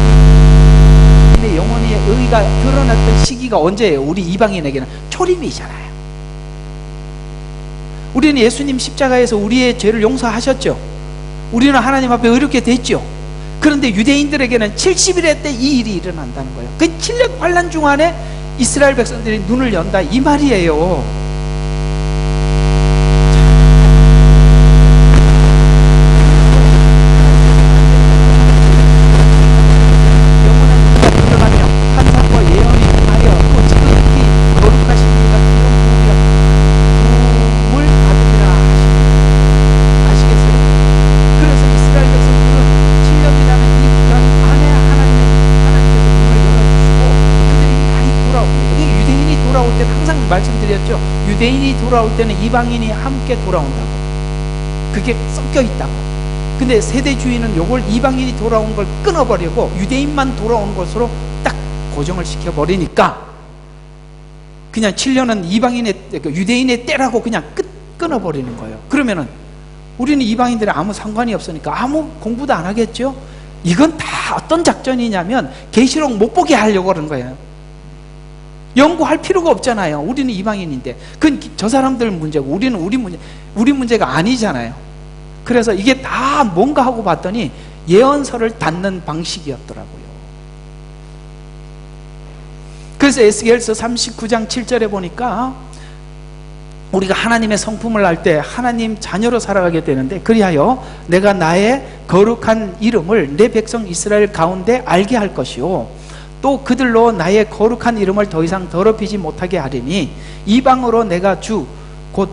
영원히 의가 드러났던 시기가 언제예요? 우리 이방인에게는 초림이잖아요. 우리는 예수님 십자가에서 우리의 죄를 용서하셨죠. 우리는 하나님 앞에 의롭게 됐죠. 그런데 유대인들에게는 70일에 때 이 일이 일어난다는 거예요. 그 7년 환란 중 안에 이스라엘 백성들이 눈을 연다 이 말이에요. 말씀드렸죠. 유대인이 돌아올 때는 이방인이 함께 돌아온다고. 그게 섞여 있다고. 근데 세대주의는 요걸 이방인이 돌아온 걸 끊어버리고 유대인만 돌아온 것으로 딱 고정을 시켜버리니까 그냥 7년은 유대인의 때라고 그냥 끊어버리는 거예요. 그러면은 우리는 이방인들이 아무 상관이 없으니까 아무 공부도 안 하겠죠. 이건 다 어떤 작전이냐면 계시록 못 보게 하려고 그러는 거예요. 연구할 필요가 없잖아요. 우리는 이방인인데. 그건 저 사람들 문제고 우리는 우리 문제가 아니잖아요. 그래서 이게 다 뭔가 하고 봤더니 예언서를 닫는 방식이었더라고요. 그래서 에스겔서 39장 7절에 보니까 우리가 하나님의 성품을 알 때 하나님 자녀로 살아가게 되는데 그리하여 내가 나의 거룩한 이름을 내 백성 이스라엘 가운데 알게 할 것이요 또 그들로 나의 거룩한 이름을 더 이상 더럽히지 못하게 하리니 이방으로 내가 주 곧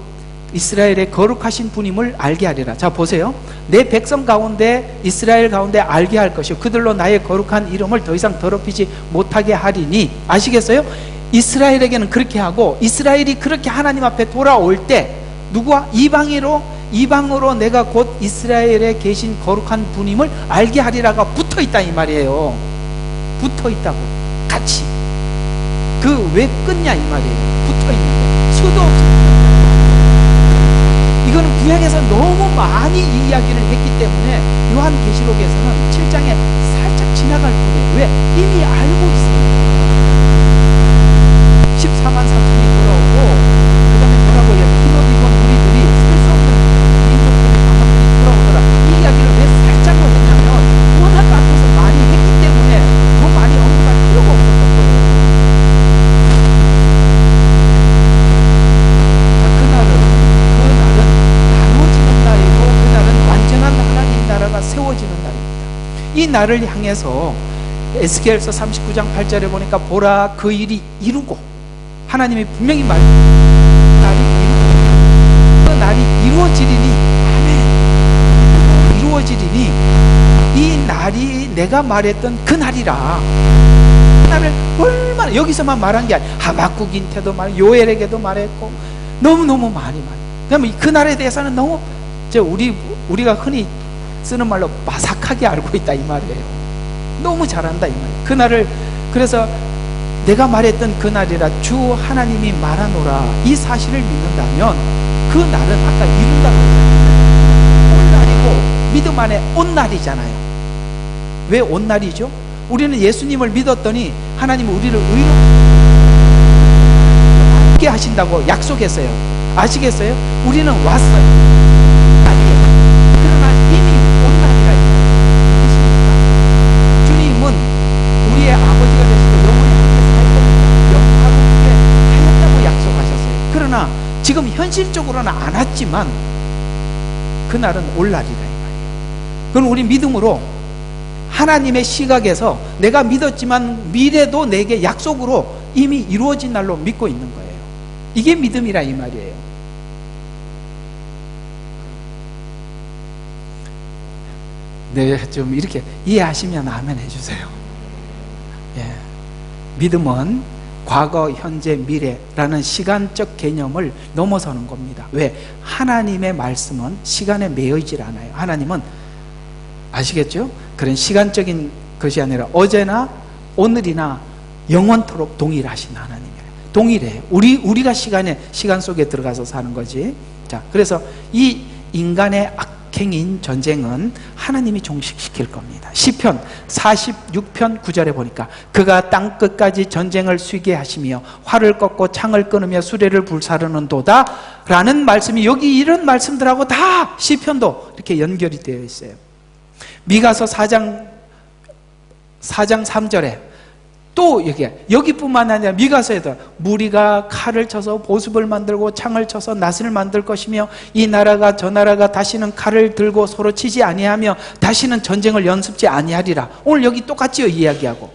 이스라엘의 거룩하신 분임을 알게 하리라. 자 보세요. 내 백성 가운데 이스라엘 가운데 알게 할 것이요 그들로 나의 거룩한 이름을 더 이상 더럽히지 못하게 하리니 아시겠어요? 이스라엘에게는 그렇게 하고 이스라엘이 그렇게 하나님 앞에 돌아올 때 누구와? 이방으로 내가 곧 이스라엘에 계신 거룩한 분임을 알게 하리라가 붙어있다 이 말이에요. 붙어있다고 같이. 그 왜 끊냐 이 말이에요. 붙어있는 거 수도 없이. 이거는 구약에서 너무 많이 이 이야기를 했기 때문에 요한계시록에서는 7장에 살짝 지나갈 뿐이에요. 왜? 이미 알고 있어요. 14만 3천이 돌아오고 그 다음에 뭐라고 해요? 흰옷 입은 우리들이 셀 수 없는 민족들이 강원들이 돌아오더라. 이 이야기를 왜 살짝만 했냐면 워낙 앞에서 많이 했기 때문에 더 많이 언급할 필요가 없었던 거예요. 자, 그날은 나눠지는 날이고 그날은 완전한 하나님 나라가 세워지는 날입니다. 이 날을 향해서 에스겔서 39장 8절에 보니까 보라 그 일이 이루고, 하나님이 분명히 날이 이루고, 그 날이 이루어지리니, 아멘, 이루어지리니 이 날이 내가 말했던 그 날이라. 그 날을 얼마나, 여기서만 말한 게 아니라 하박국인테도 말, 요엘에게도 말했고 너무너무 많이 그러면 그 날에 대해서는 너무 우리가 흔히 쓰는 말로 마삭하게 알고 있다 이 말이에요. 너무 잘한다 이 말이에요. 그 날을, 그래서 내가 말했던 그 날이라 주 하나님이 말하노라, 이 사실을 믿는다면 그 날은 아까 이룬다고 했잖아요. 온 날이고 믿음 안에 온 날이잖아요. 왜 온 날이죠? 우리는 예수님을 믿었더니 하나님은 우리를 의롭게 하신다고 약속했어요. 아시겠어요? 우리는 왔어요. 아니에요. 그러나 이미 온 날이라 있습니다. 주님은 우리의 아버지가 되시고 영원히 함께 살 겁니다. 영원하게 하였다고 약속하셨어요. 그러나 지금 현실적으로는 안 왔지만 그날은 올 날이라 이 말이에요. 그럼 우리 믿음으로 하나님의 시각에서 내가 믿었지만 미래도 내게 약속으로 이미 이루어진 날로 믿고 있는 거예요. 이게 믿음이라 이 말이에요. 네, 좀 이렇게 이해하시면 아멘 해주세요. 예. 믿음은 과거, 현재, 미래라는 시간적 개념을 넘어서는 겁니다. 왜? 하나님의 말씀은 시간에 매여있질 않아요. 하나님은, 아시겠죠? 그런 시간적인 것이 아니라 어제나 오늘이나 영원토록 동일하신 하나님이에요. 동일해요. 우리가 시간 속에 들어가서 사는 거지. 자, 그래서 이 인간의 악행인 전쟁은 하나님이 종식시킬 겁니다. 시편 46편 9절에 보니까 그가 땅 끝까지 전쟁을 쉬게 하시며 활을 꺾고 창을 끊으며 수레를 불사르는 도다 라는 말씀이, 여기 이런 말씀들하고 다 시편도 이렇게 연결이 되어 있어요. 미가서 4장 3절에 또 여기뿐만 아니라 미가서에도 무리가 칼을 쳐서 보습을 만들고 창을 쳐서 낫을 만들 것이며 이 나라가 저 나라가 다시는 칼을 들고 서로 치지 아니하며 다시는 전쟁을 연습지 아니하리라. 오늘 여기 똑같이 이야기하고,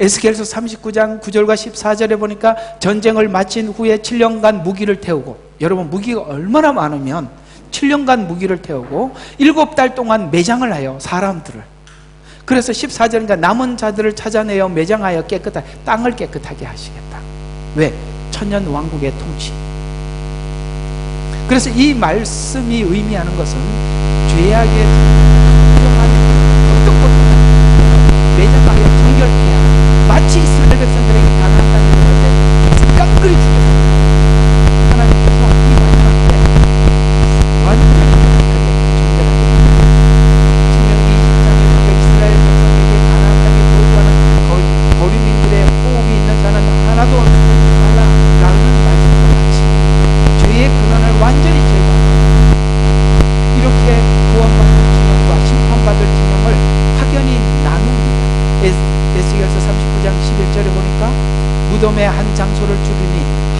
에스겔서 39장 9절과 14절에 보니까 전쟁을 마친 후에 7년간 무기를 태우고, 여러분 무기가 얼마나 많으면 7년간 무기를 태우고 7달 동안 매장을 하여 사람들을, 그래서 14절인가 남은 자들을 찾아내어 매장하여 땅을 깨끗하게 하시겠다. 왜? 천년 왕국의 통치. 그래서 이 말씀이 의미하는 것은 죄악의 어떤 것보다 매장하여 정결케 하라. 마치 이스라엘 백성들에게 가나안 땅에 들어갈 때 깡그리 죽였습니다. 하나님께서 이 마지막 때 완전히 거류민들의 호흡이 있는 자는 하나도 없지 말라 라는 말씀과 같이 죄의 근원을 완전히 제거하고 이렇게 구원받을 진영과 심판받을 진영을 확연히 나눕니다. 에스겔서 39장 11절에 보니까 무덤의 한 장소를 주르니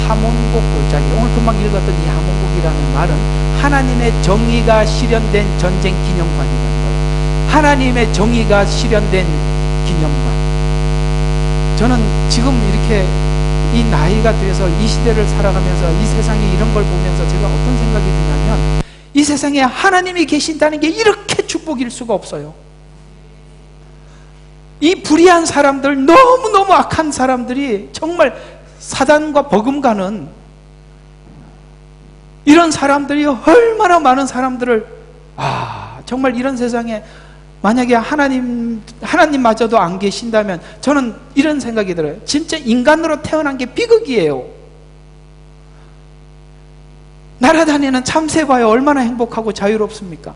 하몬곡 골짜기, 오늘 금방 읽었던 이 하몬곡이라는 말은 하나님의 정의가 실현된 전쟁 기념관이라는 거예요. 하나님의 정의가 실현된 기념관. 저는 지금 이렇게 이 나이가 돼서 이 시대를 살아가면서 이 세상에 이런 걸 보면서 제가 어떤 생각이 드냐면, 이 세상에 하나님이 계신다는 게 이렇게 축복일 수가 없어요. 이 불의한 사람들, 너무너무 악한 사람들이, 정말 사단과 버금가는 이런 사람들이 얼마나 많은 사람들을, 정말 이런 세상에 만약에 하나님마저도 안 계신다면 저는 이런 생각이 들어요. 진짜 인간으로 태어난 게 비극이에요. 날아다니는 참새 봐요. 얼마나 행복하고 자유롭습니까?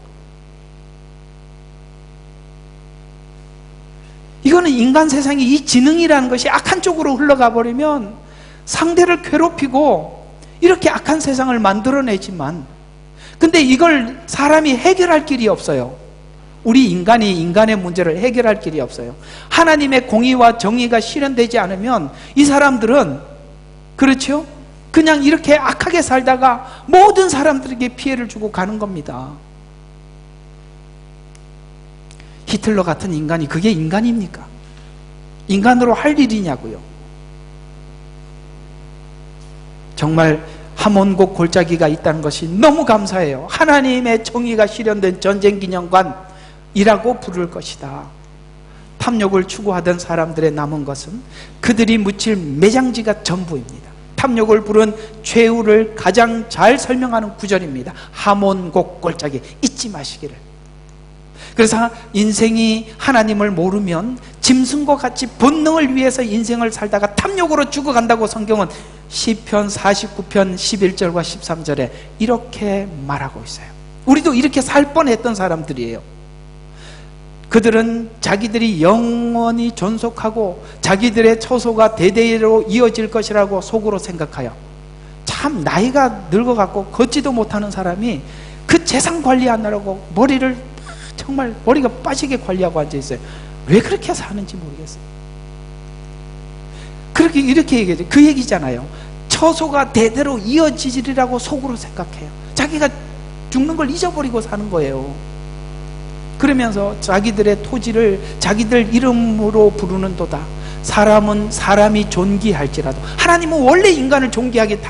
이거는 인간 세상이 이 지능이라는 것이 악한 쪽으로 흘러가 버리면 상대를 괴롭히고 이렇게 악한 세상을 만들어내지만, 근데 이걸 사람이 해결할 길이 없어요. 우리 인간이 인간의 문제를 해결할 길이 없어요. 하나님의 공의와 정의가 실현되지 않으면 이 사람들은, 그렇죠? 그냥 이렇게 악하게 살다가 모든 사람들에게 피해를 주고 가는 겁니다. 히틀러 같은 인간이 그게 인간입니까? 인간으로 할 일이냐고요. 정말 하몬국 골짜기가 있다는 것이 너무 감사해요. 하나님의 정의가 실현된 전쟁기념관이라고 부를 것이다. 탐욕을 추구하던 사람들의 남은 것은 그들이 묻힐 매장지가 전부입니다. 탐욕을 부른 최후를 가장 잘 설명하는 구절입니다. 하몬국 골짜기, 잊지 마시기를. 그래서 인생이 하나님을 모르면 짐승과 같이 본능을 위해서 인생을 살다가 탐욕으로 죽어간다고 성경은 시편 49편 11절과 13절에 이렇게 말하고 있어요. 우리도 이렇게 살 뻔했던 사람들이에요. 그들은 자기들이 영원히 존속하고 자기들의 처소가 대대로 이어질 것이라고 속으로 생각하여, 참 나이가 늙어갖고 걷지도 못하는 사람이 그 재산 관리하느라고 머리를 정말 머리가 빠지게 관리하고 앉아있어요. 왜 그렇게 사는지 모르겠어요. 그렇게 이렇게 얘기하죠. 그 얘기잖아요. 처소가 대대로 이어지리라고 속으로 생각해요. 자기가 죽는 걸 잊어버리고 사는 거예요. 그러면서 자기들의 토지를 자기들 이름으로 부르는도다. 사람은 사람이 존귀할지라도, 하나님은 원래 인간을 존귀하게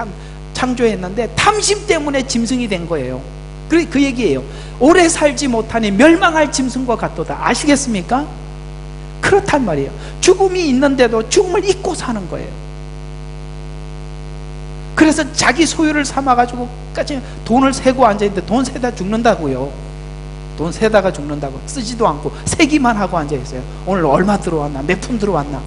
창조했는데 탐심 때문에 짐승이 된 거예요. 그 얘기예요. 오래 살지 못하니 멸망할 짐승과 같도다. 아시겠습니까? 그렇단 말이에요. 죽음이 있는데도 죽음을 잊고 사는 거예요. 그래서 자기 소유를 삼아가지고 까지 돈을 세고 앉아있는데 돈 세다 죽는다고요. 돈 세다가 죽는다고. 쓰지도 않고 세기만 하고 앉아있어요. 오늘 얼마 들어왔나, 몇 푼 들어왔나.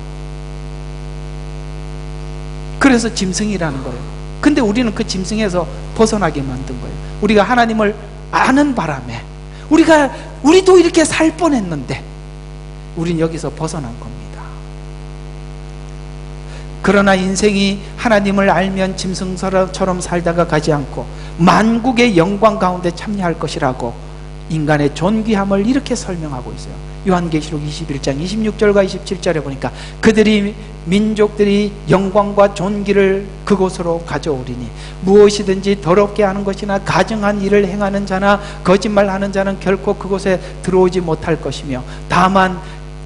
그래서 짐승이라는 거예요. 근데 우리는 그 짐승에서 벗어나게 만든 거예요. 우리가 하나님을 아는 바람에 우리도 이렇게 살 뻔했는데 우린 여기서 벗어난 겁니다. 그러나 인생이 하나님을 알면 짐승처럼 살다가 가지 않고 만국의 영광 가운데 참여할 것이라고 인간의 존귀함을 이렇게 설명하고 있어요. 요한계시록 21장 26절과 27절에 보니까 민족들이 영광과 존귀를 그곳으로 가져오리니 무엇이든지 더럽게 하는 것이나 가증한 일을 행하는 자나 거짓말하는 자는 결코 그곳에 들어오지 못할 것이며 다만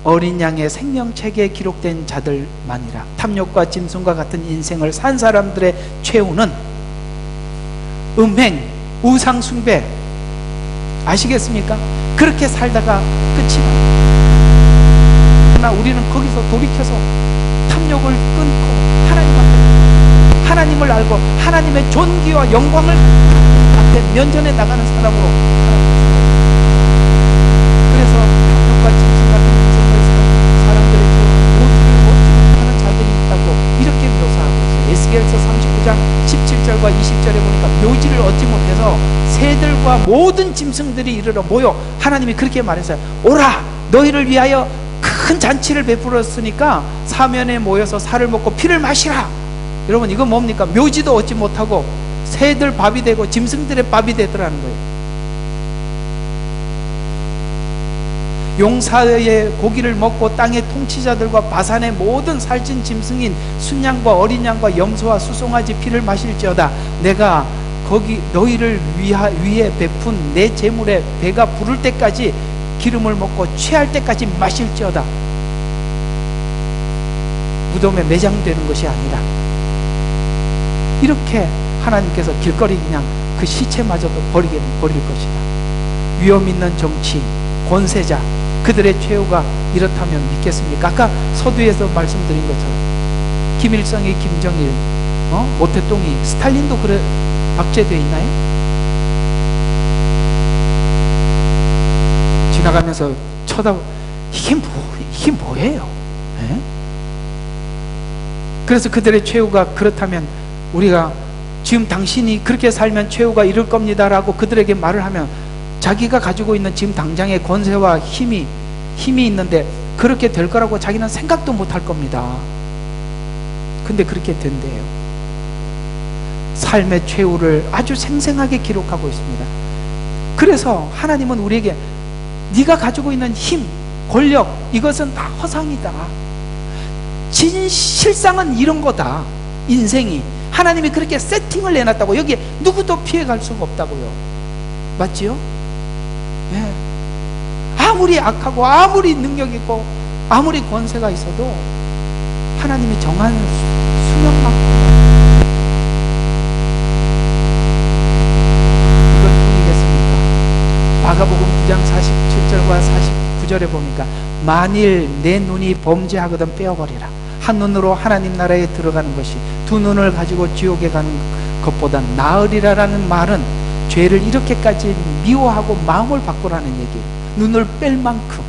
어린 양의 생명책에 기록된 자들만이라. 탐욕과 짐승과 같은 인생을 산 사람들의 최후는 음행, 우상숭배, 아시겠습니까? 그렇게 살다가 끝이 납니다. 그러나 우리는 거기서 돌이켜서 탐욕을 끊고 하나님을 알고 하나님의 존귀와 영광을 앞에 면전에 나가는 사람으로 살아갑니다. 그래서 탐욕과 짐승 같은 인생을 사는 사람들의 묘지를 얻지 못하는 자들이 있다고 이렇게 묘사하고 있어요. 에스겔서 39장 17절과 20절에 보니까 묘지를 얻지 못해서 새들과 모든 짐승들이 이르러 모여, 하나님이 그렇게 말했어요. 오라, 너희를 위하여 큰 잔치를 베풀었으니까 사면에 모여서 살을 먹고 피를 마시라. 여러분, 이건 뭡니까? 묘지도 얻지 못하고 새들 밥이 되고 짐승들의 밥이 되더라는 거예요. 용사의 고기를 먹고 땅의 통치자들과 바산의 모든 살찐 짐승인 순양과 어린 양과 염소와 수송아지 피를 마실지어다. 내가 거기 너희를 위해 베푼 내 재물에 배가 부를 때까지 기름을 먹고 취할 때까지 마실지어다. 무덤에 매장되는 것이 아니라 이렇게 하나님께서 길거리 그냥 그 시체마저도 버릴 것이다. 위험 있는 정치, 권세자, 그들의 최후가 이렇다면 믿겠습니까? 아까 서두에서 말씀드린 것처럼 김일성이 김정일, 모태똥이 스탈린도 그래 박제되어 있나요? 지나가면서 이게 뭐예요? 네? 그래서 그들의 최후가 그렇다면 우리가 지금 당신이 그렇게 살면 최후가 이럴 겁니다라고 그들에게 말을 하면 자기가 가지고 있는 지금 당장의 권세와 힘이 있는데 그렇게 될 거라고 자기는 생각도 못할 겁니다. 근데 그렇게 된대요. 삶의 최후를 아주 생생하게 기록하고 있습니다. 그래서 하나님은 우리에게 네가 가지고 있는 힘, 권력, 이것은 다 허상이다. 실상은 이런 거다. 인생이 하나님이 그렇게 세팅을 내놨다고. 여기에 누구도 피해갈 수가 없다고요. 맞지요? 네. 아무리 악하고 아무리 능력 있고 아무리 권세가 있어도 하나님이 정한 수명만큼 이걸 뿐이겠습니까? 마가복음 9장 47절과 49절에 보니까 만일 내 눈이 범죄하거든 빼어버리라. 한 눈으로 하나님 나라에 들어가는 것이 두 눈을 가지고 지옥에 가는 것보다 나으리라라는 말은 죄를 이렇게까지 미워하고 마음을 바꾸라는 얘기예요. 눈을 뺄 만큼.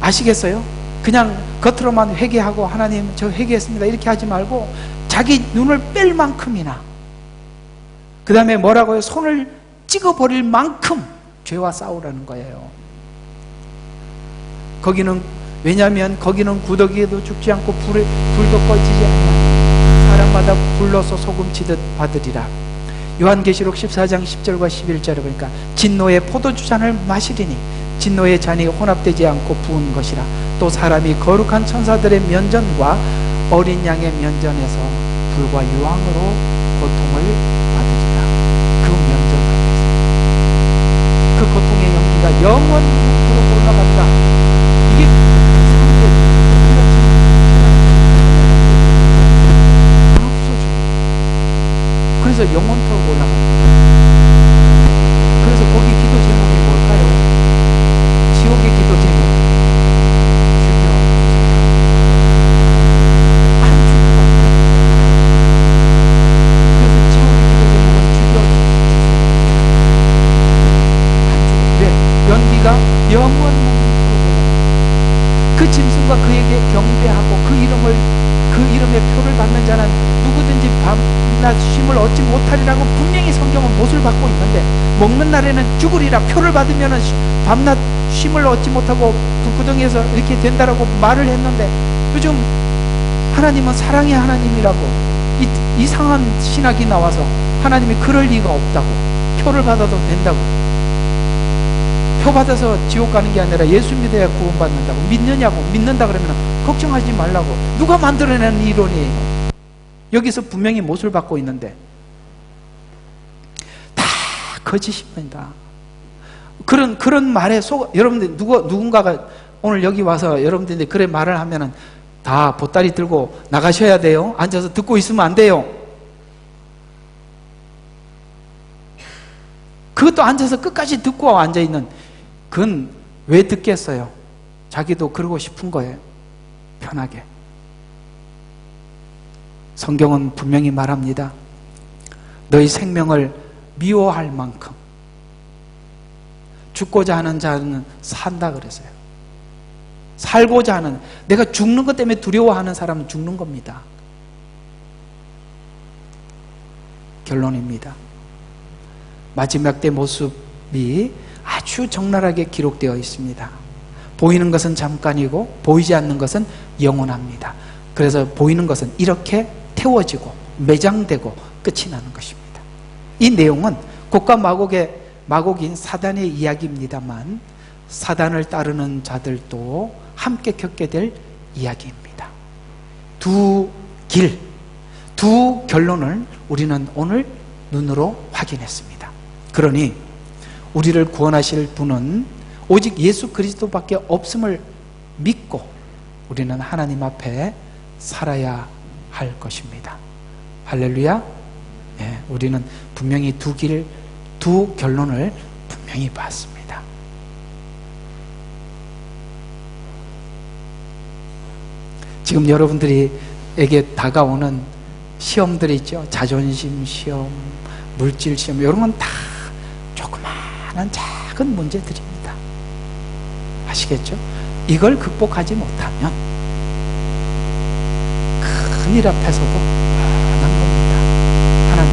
아시겠어요? 그냥 겉으로만 회개하고 하나님 저 회개했습니다 이렇게 하지 말고 자기 눈을 뺄 만큼이나, 그 다음에 뭐라고요? 손을 찍어버릴 만큼 죄와 싸우라는 거예요. 거기는, 왜냐하면 거기는 구더기에도 죽지 않고 불도 꺼지지 않는 사람마다 불러서 소금치듯 받으리라. 요한계시록 14장 10절과 11절에 보니까 진노의 포도주잔을 마시리니 진노의 잔이 혼합되지 않고 부은 것이라. 또 사람이 거룩한 천사들의 면전과 어린 양의 면전에서 불과 유황으로 고통을 받으리라. 그 면전 앞에서 그 고통의 연기가 영원토록 올라간다. 이게 그래서 영원토록 올라갑니다. 그래서 거기 기도 제목이 뭘까요? 지옥의 기도 제목. 주여 안 죽어. 그래서 지옥의 기도 제목은 주여 안 죽어. 왜? 연기가 영원토록 그 짐승과 그에게 경배하고 그 이름의 표를 받는 자는 누구든지 밤낮 쉼을 얻지 못하리라고 분명히 성경은 못을 받고 있는데, 먹는 날에는 죽으리라, 표를 받으면 밤낮 쉼을 얻지 못하고 불구덩이에서 이렇게 된다라고 말을 했는데, 요즘 하나님은 사랑의 하나님이라고 이상한 신학이 나와서 하나님이 그럴 리가 없다고, 표를 받아도 된다고, 표 받아서 지옥 가는 게 아니라 예수 믿어야 구원받는다고, 믿느냐고, 믿는다 그러면 걱정하지 말라고. 누가 만들어낸 이론이에요? 여기서 분명히 못을 받고 있는데 다 거짓입니다. 그런 말에 여러분들 누군가가 오늘 여기 와서 여러분들이 그래 말을 하면은 다 보따리 들고 나가셔야 돼요. 앉아서 듣고 있으면 안 돼요. 그것도 앉아서 끝까지 듣고 앉아있는, 그건 왜 듣겠어요? 자기도 그러고 싶은 거예요. 편하게. 성경은 분명히 말합니다. 너희 생명을 미워할 만큼 죽고자 하는 자는 산다 그랬어요. 살고자 하는, 내가 죽는 것 때문에 두려워하는 사람은 죽는 겁니다. 결론입니다. 마지막 때 모습이 아주 적나라하게 기록되어 있습니다. 보이는 것은 잠깐이고 보이지 않는 것은 영원합니다. 그래서 보이는 것은 이렇게 태워지고 매장되고 끝이 나는 것입니다. 이 내용은 곡과 마곡인 사단의 이야기입니다만 사단을 따르는 자들도 함께 겪게 될 이야기입니다. 두 결론을 우리는 오늘 눈으로 확인했습니다. 그러니 우리를 구원하실 분은 오직 예수 그리스도밖에 없음을 믿고 우리는 하나님 앞에 살아야 할 것입니다. 할렐루야. 예, 우리는 분명히 두 결론을 분명히 봤습니다. 지금 여러분들에게 다가오는 시험들이 있죠. 자존심 시험, 물질 시험, 이런 건 다 조그마한 작은 문제들입니다. 아시겠죠? 이걸 극복하지 못하면 큰일 앞에서도 편한 겁니다. 하나님